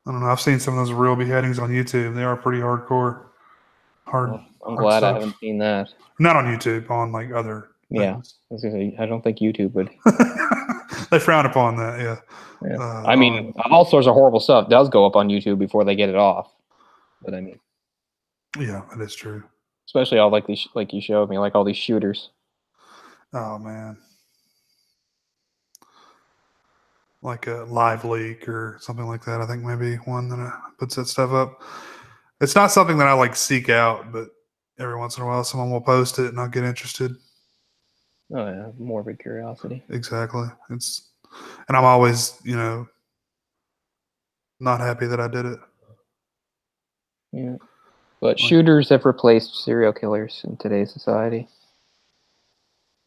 I don't know. I've seen some of those real beheadings on YouTube. They are pretty hardcore. I'm glad I haven't seen that. Not on YouTube, on like other things. I was gonna say, I don't think YouTube would. They frown upon that, yeah. I mean, all sorts of horrible stuff does go up on YouTube before they get it off. But I mean, yeah, that is true. Especially all like these, like you showed me, like all these shooters. Oh man, like a live leak or something like that. I think maybe one that puts that stuff up. It's not something that I like seek out, but every once in a while someone will post it and I'll get interested. Oh yeah, morbid curiosity. Exactly. And I'm always, not happy that I did it. Yeah. But shooters have replaced serial killers in today's society.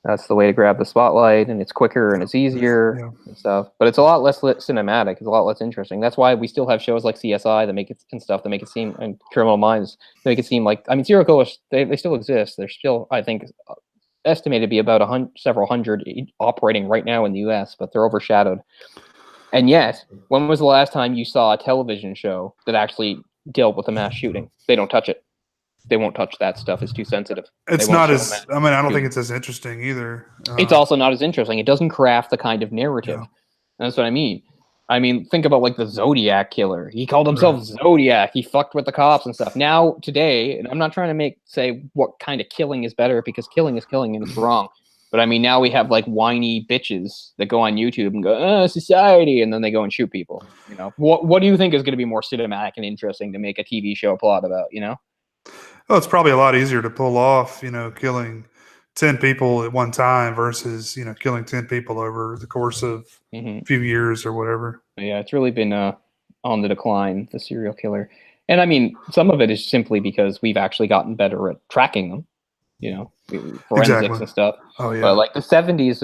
That's the way to grab the spotlight, and it's quicker and it's easier and stuff. But it's a lot less cinematic. It's a lot less interesting. That's why we still have shows like CSI that make it and stuff that make it seem, and Criminal Minds that make it seem like, I mean, serial killers, they still exist. They're still, I think, estimated to be about several hundred operating right now in the U.S., but they're overshadowed. And yet, when was the last time you saw a television show that actually dealt with a mass shooting? They don't touch it. They won't touch that stuff. It's too sensitive. It's not as, I mean, I don't think it's as interesting either. It's also not as interesting. It doesn't craft the kind of narrative. Yeah. That's what I mean. I mean, think about like the Zodiac killer. He called himself Zodiac. He fucked with the cops and stuff. Now, today, and I'm not trying to say what kind of killing is better, because killing is killing and it's wrong. But I mean, now we have like whiny bitches that go on YouTube and go, society, and then they go and shoot people. You know, what do you think is going to be more cinematic and interesting to make a TV show plot about? You know? Well, it's probably a lot easier to pull off, killing 10 people at one time versus, killing 10 people over the course of a few years or whatever. Yeah, it's really been on the decline, the serial killer. And I mean, some of it is simply because we've actually gotten better at tracking them, forensics and stuff. Oh, yeah. But like the 70s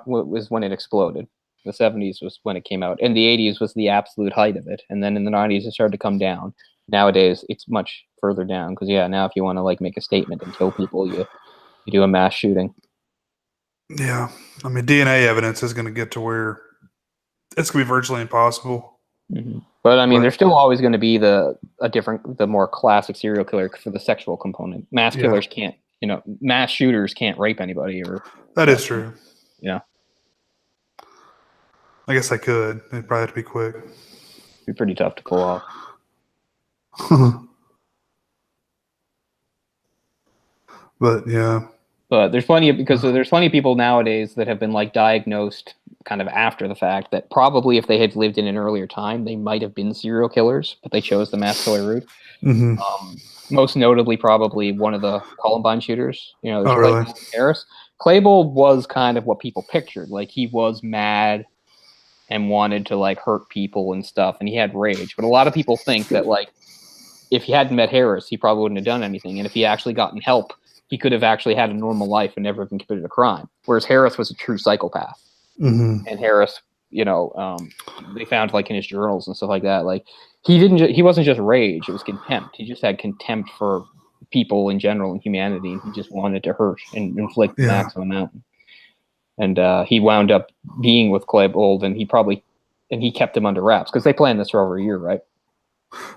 was when it exploded. The 70s was when it came out. And the 80s was the absolute height of it. And then in the 90s, it started to come down. Nowadays, it's much further down because, now if you want to like make a statement and kill people, you do a mass shooting. Yeah. I mean, DNA evidence is going to get to where it's going to be virtually impossible. Mm-hmm. But I mean, there's still always going to be the more classic serial killer for the sexual component. Mass killers can't, mass shooters can't rape anybody. That is true. Yeah. I guess they could. They'd probably have to be quick. It'd be pretty tough to pull off. But yeah. But there's plenty of people nowadays that have been like diagnosed kind of after the fact that probably if they had lived in an earlier time, they might have been serial killers, but they chose the mass killer route. Mm-hmm. Most notably, probably one of the Columbine shooters. There's really? Harris. Claiborne was kind of what people pictured. Like, he was mad and wanted to like hurt people and stuff, and he had rage. But a lot of people think that like if he hadn't met Harris, he probably wouldn't have done anything. And if he actually gotten help, he could have actually had a normal life and never even committed a crime. Whereas Harris was a true psychopath. Mm-hmm. And Harris, they found like in his journals and stuff like that. Like he wasn't just rage; it was contempt. He just had contempt for people in general and humanity, and he just wanted to hurt and inflict the maximum amount. And he wound up being with Klebold, and he kept him under wraps because they planned this for over a year, right?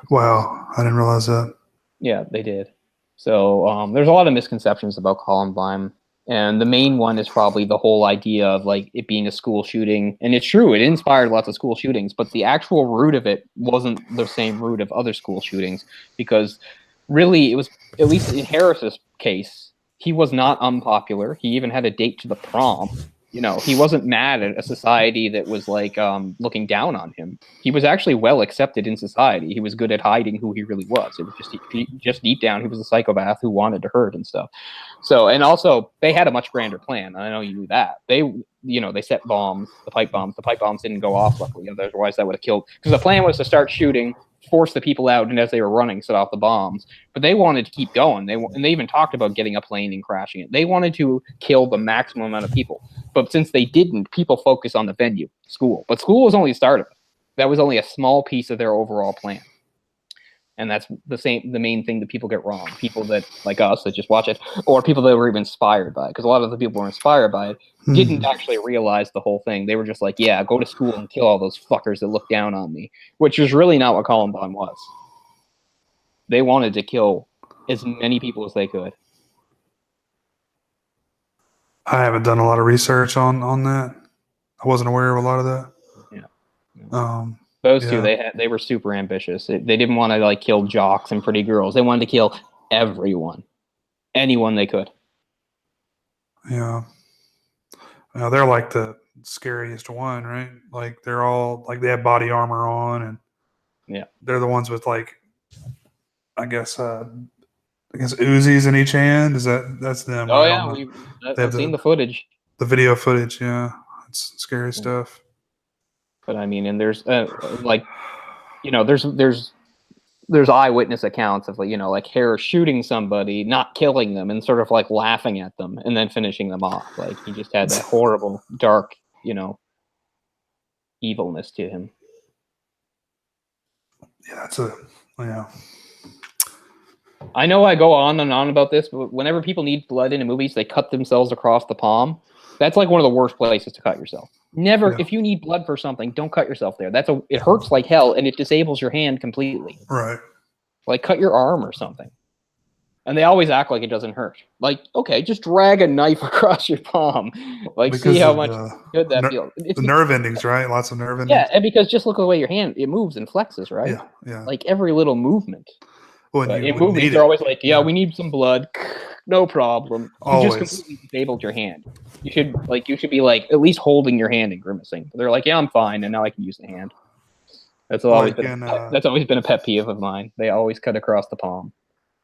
Wow, I didn't realize that. Yeah, they did. So there's a lot of misconceptions about Columbine, and the main one is probably the whole idea of like it being a school shooting. And it's true, it inspired lots of school shootings, but the actual root of it wasn't the same root of other school shootings, because really it was, at least in Harris's case, he was not unpopular. He even had a date to the prom. He wasn't mad at a society that was like looking down on him. He was actually well accepted in society. He was good at hiding who he really was. It was just deep down, he was a psychopath who wanted to hurt and stuff. So, and also they had a much grander plan. I know you knew that. They set bombs, the pipe bombs. The pipe bombs didn't go off, luckily. Otherwise, that would have killed. Because the plan was to start shooting, force the people out, and as they were running, set off the bombs. But they wanted to keep going. And they even talked about getting a plane and crashing it. They wanted to kill the maximum amount of people. But since they didn't, people focused on the venue, school. But school was only the start of it. That was only a small piece of their overall plan. And that's the main thing that people get wrong. People that, like us, that just watch it, or people that were even inspired by it. Because a lot of the people who were inspired by it didn't actually realize the whole thing. They were just like, yeah, go to school and kill all those fuckers that look down on me. Which was really not what Columbine was. They wanted to kill as many people as they could. I haven't done a lot of research on that. I wasn't aware of a lot of that. Yeah. Those two, they were super ambitious. They didn't want to like kill jocks and pretty girls. They wanted to kill everyone, anyone they could. Yeah. They're like the scariest one, right? Like they're all like they have body armor on, and they're the ones with like, I guess Uzis in each hand. That's them? Oh right? Yeah, I've seen the footage. The video footage, yeah, it's scary stuff. But I mean, and there's there's eyewitness accounts of like Harris shooting somebody, not killing them, and sort of like laughing at them and then finishing them off. Like he just had that horrible, dark, evilness to him. Yeah, I know I go on and on about this, but whenever people need blood in movies, they cut themselves across the palm. That's like one of the worst places to cut yourself. Never, if you need blood for something, don't cut yourself there. It hurts like hell, and it disables your hand completely. Right. Like cut your arm or something. And they always act like it doesn't hurt. Like, okay, just drag a knife across your palm. Like, because see how much good that feels. It's the nerve endings, right? Lots of nerve endings. Yeah, and because just look at the way your hand, it moves and flexes, right? Yeah. Like every little movement. Well, in movies, they're always like, we need some blood. No problem. You just completely disabled your hand. You should be like at least holding your hand and grimacing. They're like, yeah, I'm fine, and now I can use the hand. That's always been a pet peeve of mine. They always cut across the palm.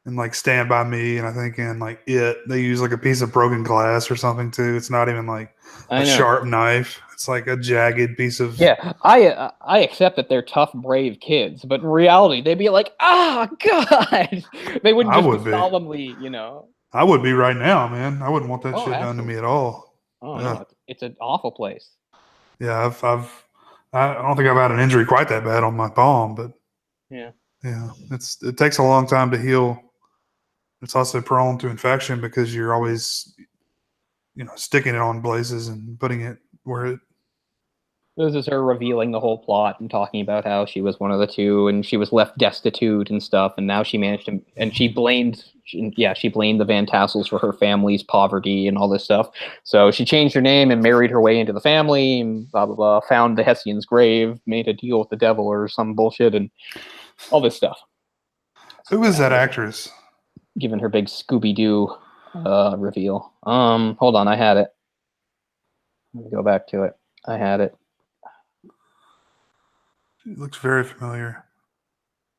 And like Stand By Me, and I think in like they use like a piece of broken glass or something too. It's not even like a sharp knife. It's like a jagged piece of. Yeah, I accept that they're tough, brave kids, but in reality, they'd be like, God, they wouldn't just solemnly, I would be right now, man. I wouldn't want that shit done to me at all. Oh no, it's an awful place. Yeah, I don't think I've had an injury quite that bad on my palm, but yeah, it takes a long time to heal. It's also prone to infection because you're always, sticking it on places and putting it where it. This is her revealing the whole plot and talking about how she was one of the two and she was left destitute and stuff, and now she managed to, and she blamed the Van Tassels for her family's poverty and all this stuff. So she changed her name and married her way into the family and blah blah blah. Found the Hessian's grave, made a deal with the devil or some bullshit, and all this stuff. Who is that actress? Given her big Scooby-Doo reveal. Hold on, I had it. Let me go back to it. I had it. She looks very familiar.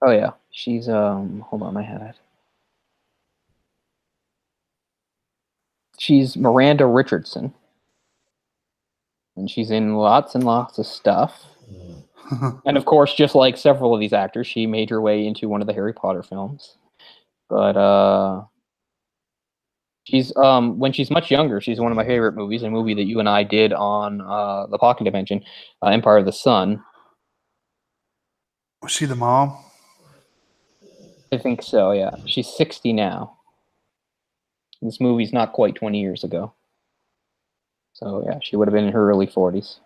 Oh yeah, she's hold on, I had it. She's Miranda Richardson. And she's in lots and lots of stuff. And of course, just like several of these actors, she made her way into one of the Harry Potter films. But She's when she's much younger, she's one of my favorite movies, a movie that you and I did on the Pocket Dimension, Empire of the Sun. Was she the mom? I think so, yeah. She's 60 now. This movie's not quite 20 years ago. So yeah, she would have been in her early 40s.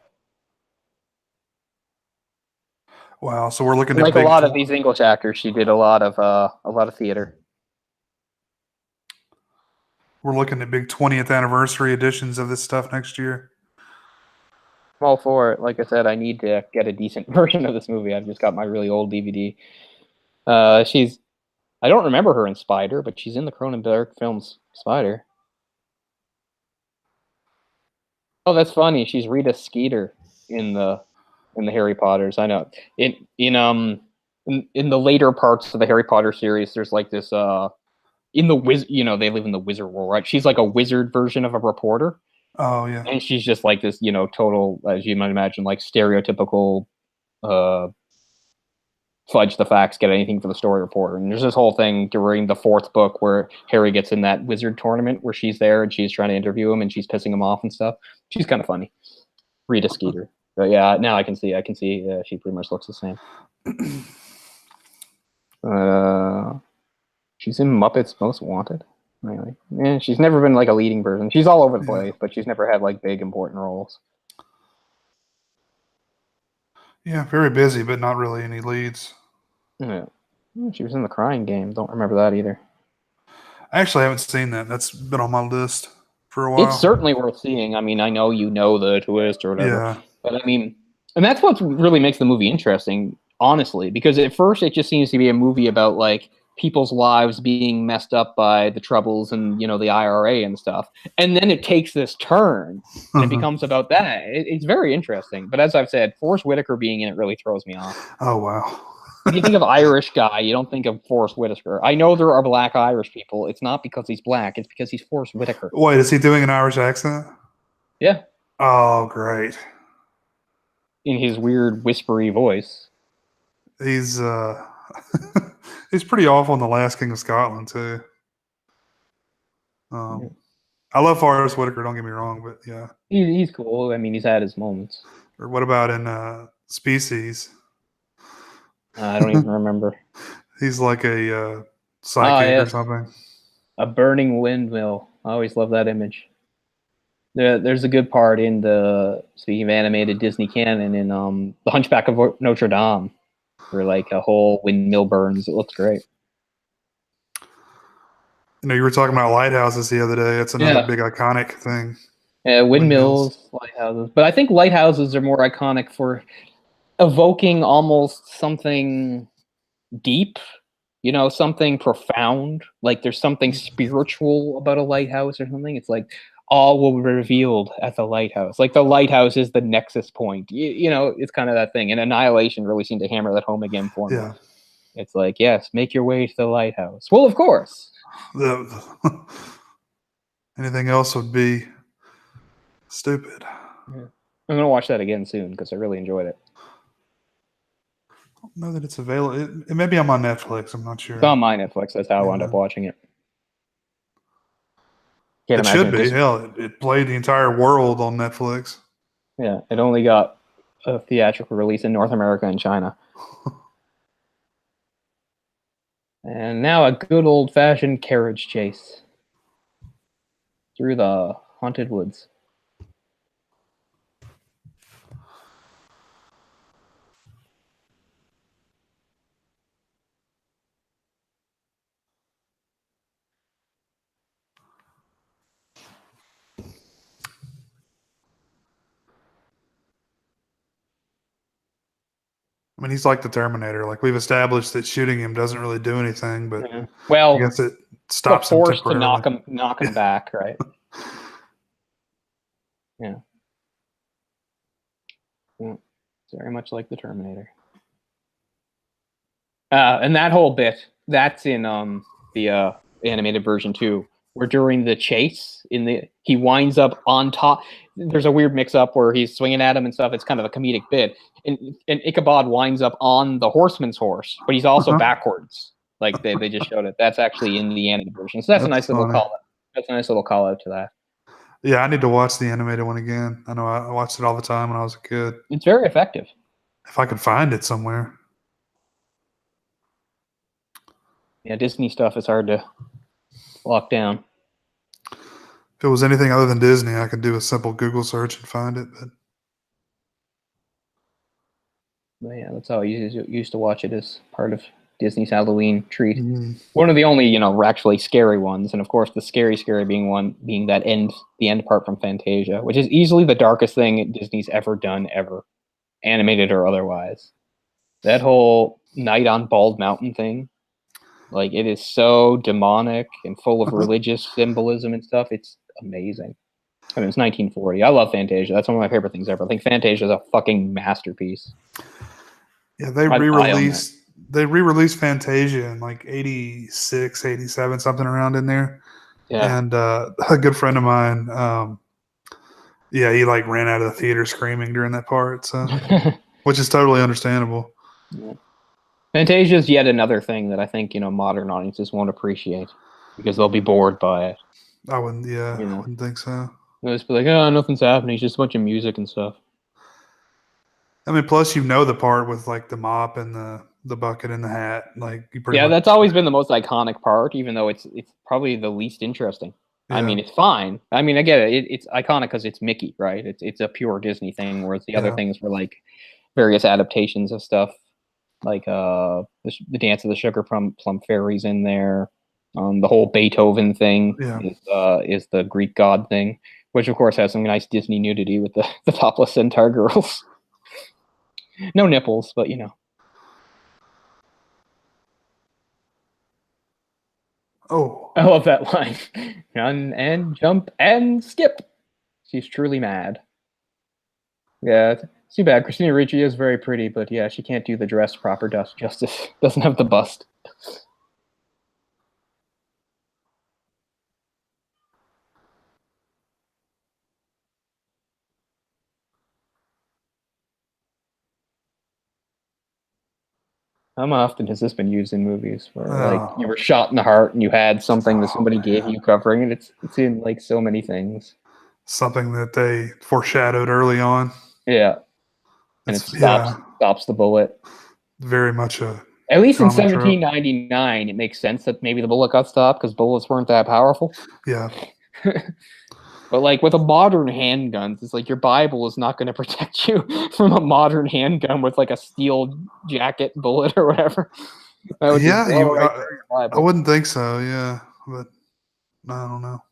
Wow. So we're looking at Like a lot of these English actors, she did a lot of theater. We're looking at big 20th anniversary editions of this stuff next year. I'm all for it. Like I said, I need to get a decent version of this movie. I've just got my really old DVD. I don't remember her in Spider, but she's in the Cronenberg films Spider. Oh, that's funny. She's Rita Skeeter in the Harry Potters. I know. In the later parts of the Harry Potter series, there's like this in the they live in the wizard world, right? She's like a wizard version of a reporter. Oh yeah. And she's just like this, total, as you might imagine, like stereotypical fudge the facts, get anything for the story reporter. And there's this whole thing during the fourth book where Harry gets in that wizard tournament where she's there and she's trying to interview him and she's pissing him off and stuff. She's kind of funny. Rita Skeeter. But yeah, now I can see she pretty much looks the same. She's in Muppets Most Wanted. Really. Yeah, she's never been like a leading person. She's all over the place, but she's never had like big important roles. Yeah, very busy, but not really any leads. Yeah. She was in The Crying Game. Don't remember that either. I actually haven't seen that. That's been on my list for a while. It's certainly worth seeing. I mean, I know the twist or whatever. Yeah. But I mean, and that's what really makes the movie interesting, honestly, because at first it just seems to be a movie about like people's lives being messed up by the troubles and the IRA and stuff, and then it takes this turn and it becomes about that. It's very interesting. But as I've said, Forrest Whitaker being in it really throws me off. Oh wow. If you think of Irish guy, you don't think of Forrest Whitaker. I know there are black Irish people. It's not because he's black. It's because he's Forrest Whitaker. Wait, is he doing an Irish accent? Yeah. Oh, great. In his weird whispery voice. He's he's pretty awful in The Last King of Scotland too. I love Forrest Whitaker, don't get me wrong, but yeah. He's cool. I mean, he's had his moments. Or what about in Species? I don't even remember. He's like a psychic or something. A burning windmill. I always love that image. There's a good part in speaking of animated Disney canon, in The Hunchback of Notre Dame, where like a whole windmill burns. It looks great. You were talking about lighthouses the other day. It's another big iconic thing. Yeah, windmills, lighthouses. But I think lighthouses are more iconic for evoking almost something deep, something profound. Like there's something spiritual about a lighthouse or something. It's like all will be revealed at the lighthouse. Like the lighthouse is the nexus point. It's kind of that thing. And Annihilation really seemed to hammer that home again for me. Yeah. It's like, yes, make your way to the lighthouse. Well, of course. Anything else would be stupid. Yeah. I'm going to watch that again soon because I really enjoyed it. I don't know that it's available. It may be on my Netflix. I'm not sure. It's on my Netflix. That's how I wound up watching it. It should be. Hell, it played the entire world on Netflix. Yeah, it only got a theatrical release in North America and China. And now a good old-fashioned carriage chase through the haunted woods. I mean, he's like the Terminator. Like we've established that shooting him doesn't really do anything, but well, I guess it stops him forced to knock him back, right? Yeah. It's very much like the Terminator. And that whole bit, that's in the animated version too, where during the chase he winds up on top. There's a weird mix-up where he's swinging at him and stuff. It's kind of a comedic bit, and Ichabod winds up on the horseman's horse, but he's also backwards. Like they just showed it. That's actually in the animated version, so that's a nice little call. That's a nice little call out to that. Yeah, I need to watch the animated one again. I know I watched it all the time when I was a kid. It's very effective. If I could find it somewhere. Yeah, Disney stuff is hard to lock down. If it was anything other than Disney, I could do a simple Google search and find it. But yeah, that's how I used to watch it as part of Disney's Halloween treat. Mm-hmm. One of the only, actually scary ones, and of course the scary being the end part from Fantasia, which is easily the darkest thing Disney's ever done, ever, animated or otherwise. That whole night on Bald Mountain thing, like, it is so demonic and full of religious symbolism and stuff. It's amazing. I mean, it's 1940. I love Fantasia. That's one of my favorite things ever. I think Fantasia is a fucking masterpiece. Yeah, they re-released Fantasia in like 86, 87, something around in there. Yeah. And a good friend of mine, he like ran out of the theater screaming during that part, so which is totally understandable. Yeah. Fantasia is yet another thing that I think, modern audiences won't appreciate because they'll be bored by it. I wouldn't think so. They'll just be like, oh, nothing's happening. It's just a bunch of music and stuff. I mean, plus the part with like the mop and the bucket and the hat. Like that's always been the most iconic part, even though it's probably the least interesting. Yeah. I mean, it's fine. I mean, I get it. It's iconic because it's Mickey, right? It's a pure Disney thing, whereas the other things were like various adaptations of stuff, like the Dance of the Sugar Plum Fairies in there. The whole Beethoven thing is the Greek god thing, which of course has some nice Disney nudity with the topless centaur girls. No nipples, but Oh, I love that line. Run and jump and skip. She's truly mad. Yeah, it's too bad. Christina Ricci is very pretty, but yeah, she can't do the dress proper justice. Doesn't have the bust. How often has this been used in movies where like you were shot in the heart and you had something that somebody gave you covering it? It's in like so many things. Something that they foreshadowed early on. Yeah. And it stops the bullet. Very much at least in 1799, it makes sense that maybe the bullet got stopped because bullets weren't that powerful. Yeah. But like with a modern handgun, it's like your Bible is not going to protect you from a modern handgun with like a steel jacket bullet or whatever. I wouldn't think so. Yeah, but I don't know.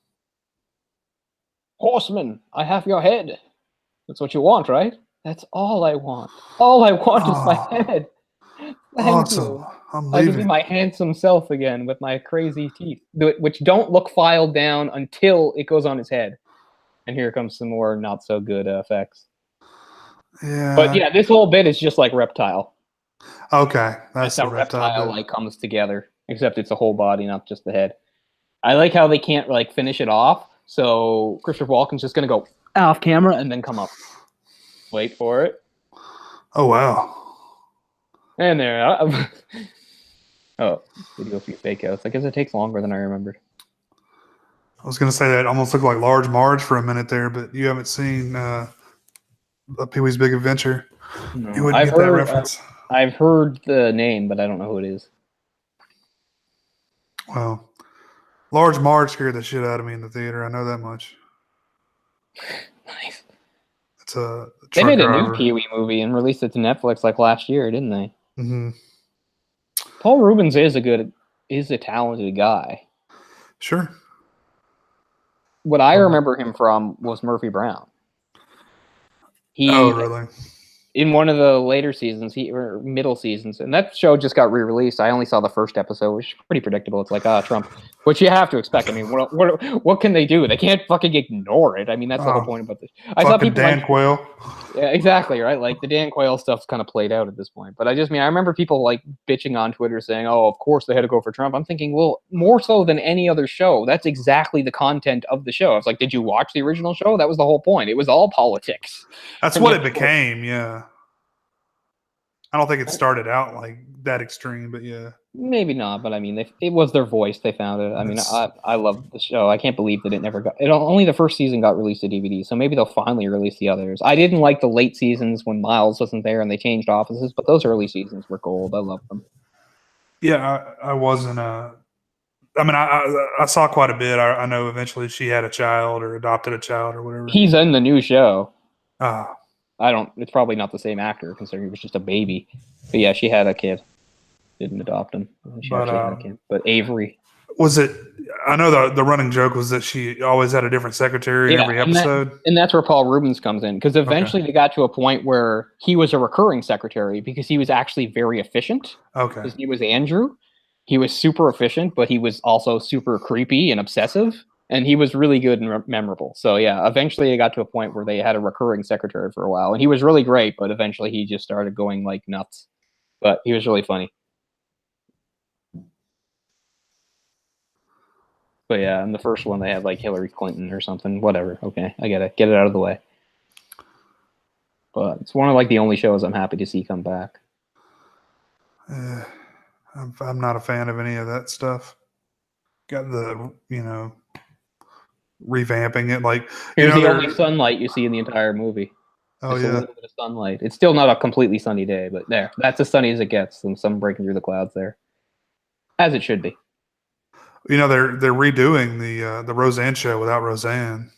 Horseman, I have your head. That's what you want, right? That's all I want. All I want is my head. Thank you. I can be my handsome self again with my crazy teeth, which don't look filed down until it goes on his head. And here comes some more not so good effects. Yeah. But yeah, this whole bit is just like Reptile. Okay. That's how Reptile like comes together, except it's a whole body, not just the head. I like how they can't like finish it off. So Christopher Walken's just going to go off camera and then come up. Wait for it. Oh, wow. And there. Oh, video for fake outs. I guess it takes longer than I remembered. I was going to say that almost looked like Large Marge for a minute there, but you haven't seen Pee-wee's Big Adventure. No. You wouldn't get that reference. I've heard the name, but I don't know who it is. Well, Large Marge scared the shit out of me in the theater. I know that much. Nice. They made a new Pee-wee movie and released it to Netflix like last year, didn't they? Mm-hmm. Paul Rubens is a talented guy. Sure. What I remember him from was Murphy Brown. Oh, really? In one of the later seasons, or middle seasons, and that show just got re-released. I only saw the first episode, which is pretty predictable. It's like, Trump, which you have to expect. I mean, what can they do? They can't fucking ignore it. I mean, that's the whole point about this. I saw people Dan Quayle. Yeah, exactly, right? Like the Dan Quayle stuff's kind of played out at this point. But I remember people like bitching on Twitter saying, "Oh, of course they had to go for Trump." I'm thinking, well, more so than any other show. That's exactly the content of the show. I was like, did you watch the original show? That was the whole point. It was all politics. That's what it became. Yeah. I don't think it started out like that extreme, but yeah. Maybe not, but I mean, it was their voice. They found it. I mean, I love the show. I can't believe that it never got. Only the first season got released to DVD, so maybe they'll finally release the others. I didn't like the late seasons when Miles wasn't there and they changed offices, but those early seasons were gold. I love them. Yeah, I wasn't. I mean, I saw quite a bit. I know eventually she had a child or adopted a child or whatever. He's in the new show. Ah, I don't. It's probably not the same actor considering he was just a baby. But yeah, she had a kid. Didn't adopt him. She actually had a kid. But Avery. Was it? I know the running joke was that she always had a different secretary in every episode. And that's where Paul Rubens comes in, because eventually they got to a point where he was a recurring secretary because he was actually very efficient. Okay. Because he was Andrew. He was super efficient, but he was also super creepy and obsessive. And he was really good and memorable. So yeah, eventually it got to a point where they had a recurring secretary for a while. And he was really great, but eventually he just started going like nuts. But he was really funny. But yeah, in the first one they had like Hillary Clinton or something. Whatever. Okay, I get it. Get it out of the way. But it's one of like the only shows I'm happy to see come back. I'm not a fan of any of that stuff. Got the revamping it like here's the only sunlight you see in the entire movie. Oh just yeah, a little bit of sunlight. It's still not a completely sunny day, but that's as sunny as it gets. And some breaking through the clouds there, as it should be. They're redoing the Roseanne show without Roseanne.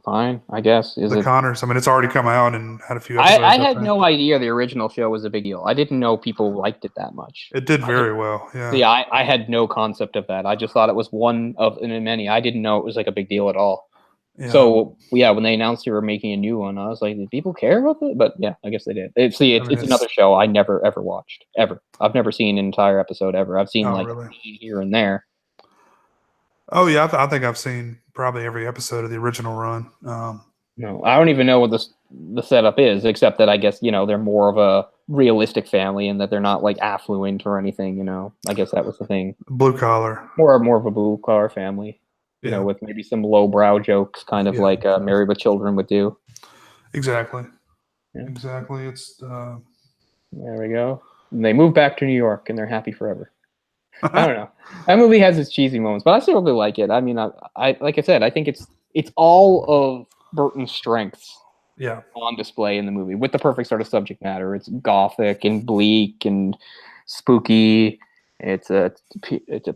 Fine, I guess. Is the Connors? I mean, it's already come out and had a few episodes. I had no idea the original show was a big deal. I didn't know people liked it that much. It did very well. Yeah. See, I had no concept of that. I just thought it was one of many. I didn't know it was like a big deal at all. Yeah. So yeah, when they announced they were making a new one, I was like, did people care about it? But yeah, I guess they did. It's another show I never ever watched ever. I've never seen an entire episode ever. I've seen here and there. Oh yeah, I think I've seen probably every episode of the original run. No, I don't even know what the setup is, except that I guess they're more of a realistic family and that they're not like affluent or anything. I guess that was the thing. Blue collar, more of a blue collar family. With maybe some lowbrow jokes, kind of like Married with Children would do. Exactly. Yeah. Exactly. It's there we go. And they move back to New York and they're happy forever. I don't know. That movie has its cheesy moments, but I still really like it. I mean, I like I said, I think it's all of Burton's strengths. Yeah. On display in the movie with the perfect sort of subject matter. It's gothic and bleak and spooky. It's a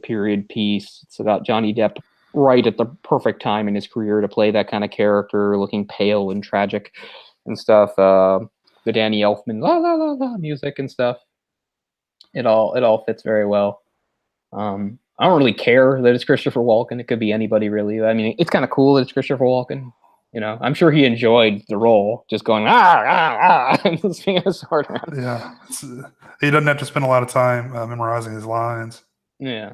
period piece. It's about Johnny Depp right at the perfect time in his career to play that kind of character, looking pale and tragic and stuff. The Danny Elfman la la la la music and stuff. It all fits very well. I don't really care that it's Christopher Walken. It could be anybody really. I mean, it's kind of cool that it's Christopher Walken. I'm sure he enjoyed the role, just going and swinging a sword around. Yeah, he doesn't have to spend a lot of time memorizing his lines. Yeah.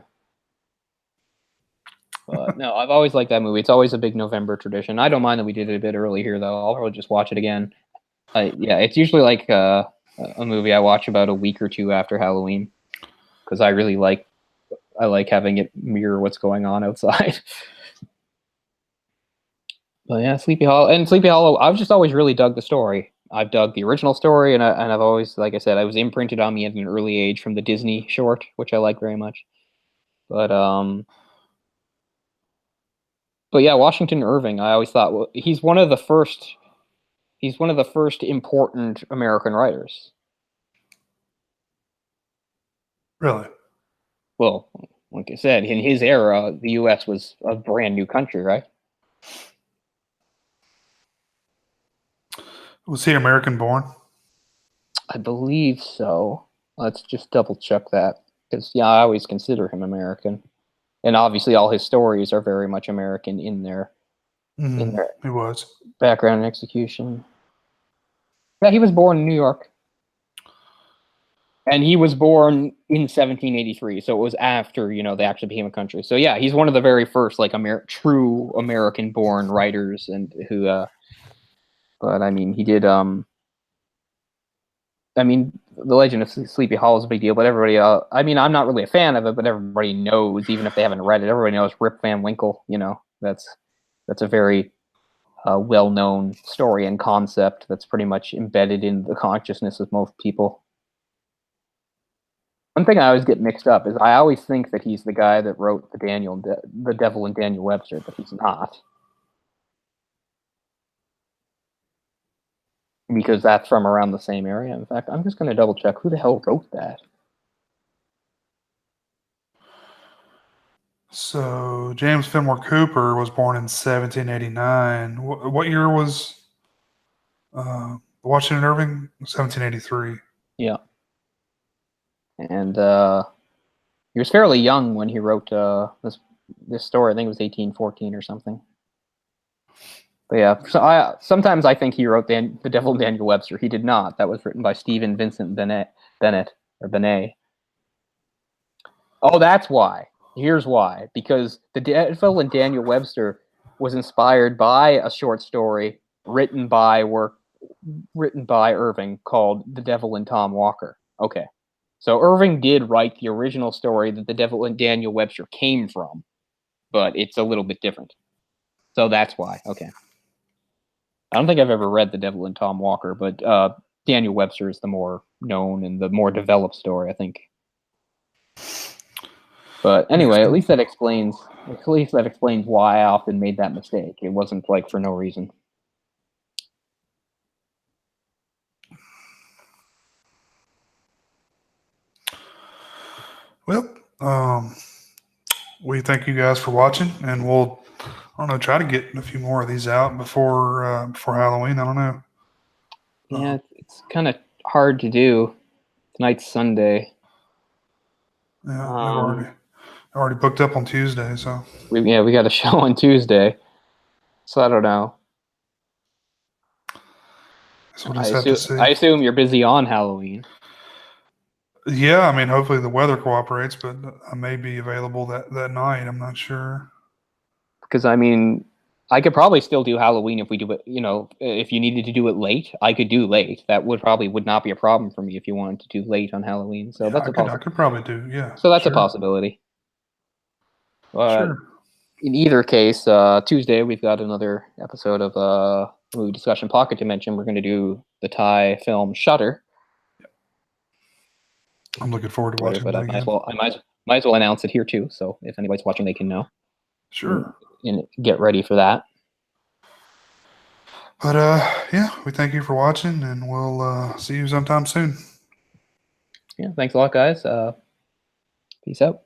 No, I've always liked that movie. It's always a big November tradition. I don't mind that we did it a bit early here, though. I'll probably just watch it again. It's usually like a movie I watch about a week or two after Halloween because I really like having it mirror what's going on outside. But yeah, Sleepy Hollow. I've just always really dug the story. I've dug the original story, and I've always, like I said, I was imprinted on me at an early age from the Disney short, which I like very much. But yeah, Washington Irving. I always thought he's one of the first important American writers. Really? Well, like I said, in his era, the U.S. was a brand new country, right? Was he American born? I believe so. Let's just double check that. Because, I always consider him American. And obviously all his stories are very much American in their he was. Background and execution. Yeah, he was born in New York. And he was born in 1783, so it was after, they actually became a country. So yeah, he's one of the very first true American-born writers and who but I mean, he did The Legend of Sleepy Hollow is a big deal, but everybody I'm not really a fan of it, but everybody knows, even if they haven't read it, everybody knows Rip Van Winkle, that's a very well-known story and concept that's pretty much embedded in the consciousness of most people. One thing I always get mixed up is I always think that he's the guy that wrote the Devil and Daniel Webster, but he's not. Because that's from around the same area. In fact, I'm just going to double check who the hell wrote that. So James Fenimore Cooper was born in 1789. What year was Washington Irving? 1783. Yeah. And he was fairly young when he wrote this story. I think it was 1814 or something. But yeah, so sometimes I think he wrote The Devil and Daniel Webster. He did not. That was written by Stephen Vincent Benet. Oh, that's why. Here's why. Because The Devil and Daniel Webster was inspired by a short story written by Irving called The Devil and Tom Walker. Okay. So Irving did write the original story that The Devil and Daniel Webster came from, but it's a little bit different. So that's why. Okay. I don't think I've ever read The Devil and Tom Walker, but Daniel Webster is the more known and the more developed story, I think. But anyway, at least that explains why I often made that mistake. It wasn't like for no reason. Well, we thank you guys for watching, and we'll, I don't know, try to get a few more of these out before Halloween. I don't know. Yeah, it's kind of hard to do. Tonight's Sunday. Yeah, I've already booked up on Tuesday, so we got a show on Tuesday. So I don't know. I assume you're busy on Halloween. Yeah, I mean, hopefully the weather cooperates, but I may be available that night. I'm not sure. Because, I mean, I could probably still do Halloween if we do it, if you needed to do it late, I could do late. That would not be a problem for me if you wanted to do late on Halloween. So that's a possibility. I could probably do, yeah. So that's a possibility. Sure. In either case, Tuesday we've got another episode of Movie Discussion Pocket Dimension. We're going to do the Thai film Shutter. I'm looking forward to watching but that I again. might as well announce it here too. So if anybody's watching, they can know. Sure. And get ready for that. But yeah, we thank you for watching, and we'll see you sometime soon. Yeah, thanks a lot, guys. Peace out.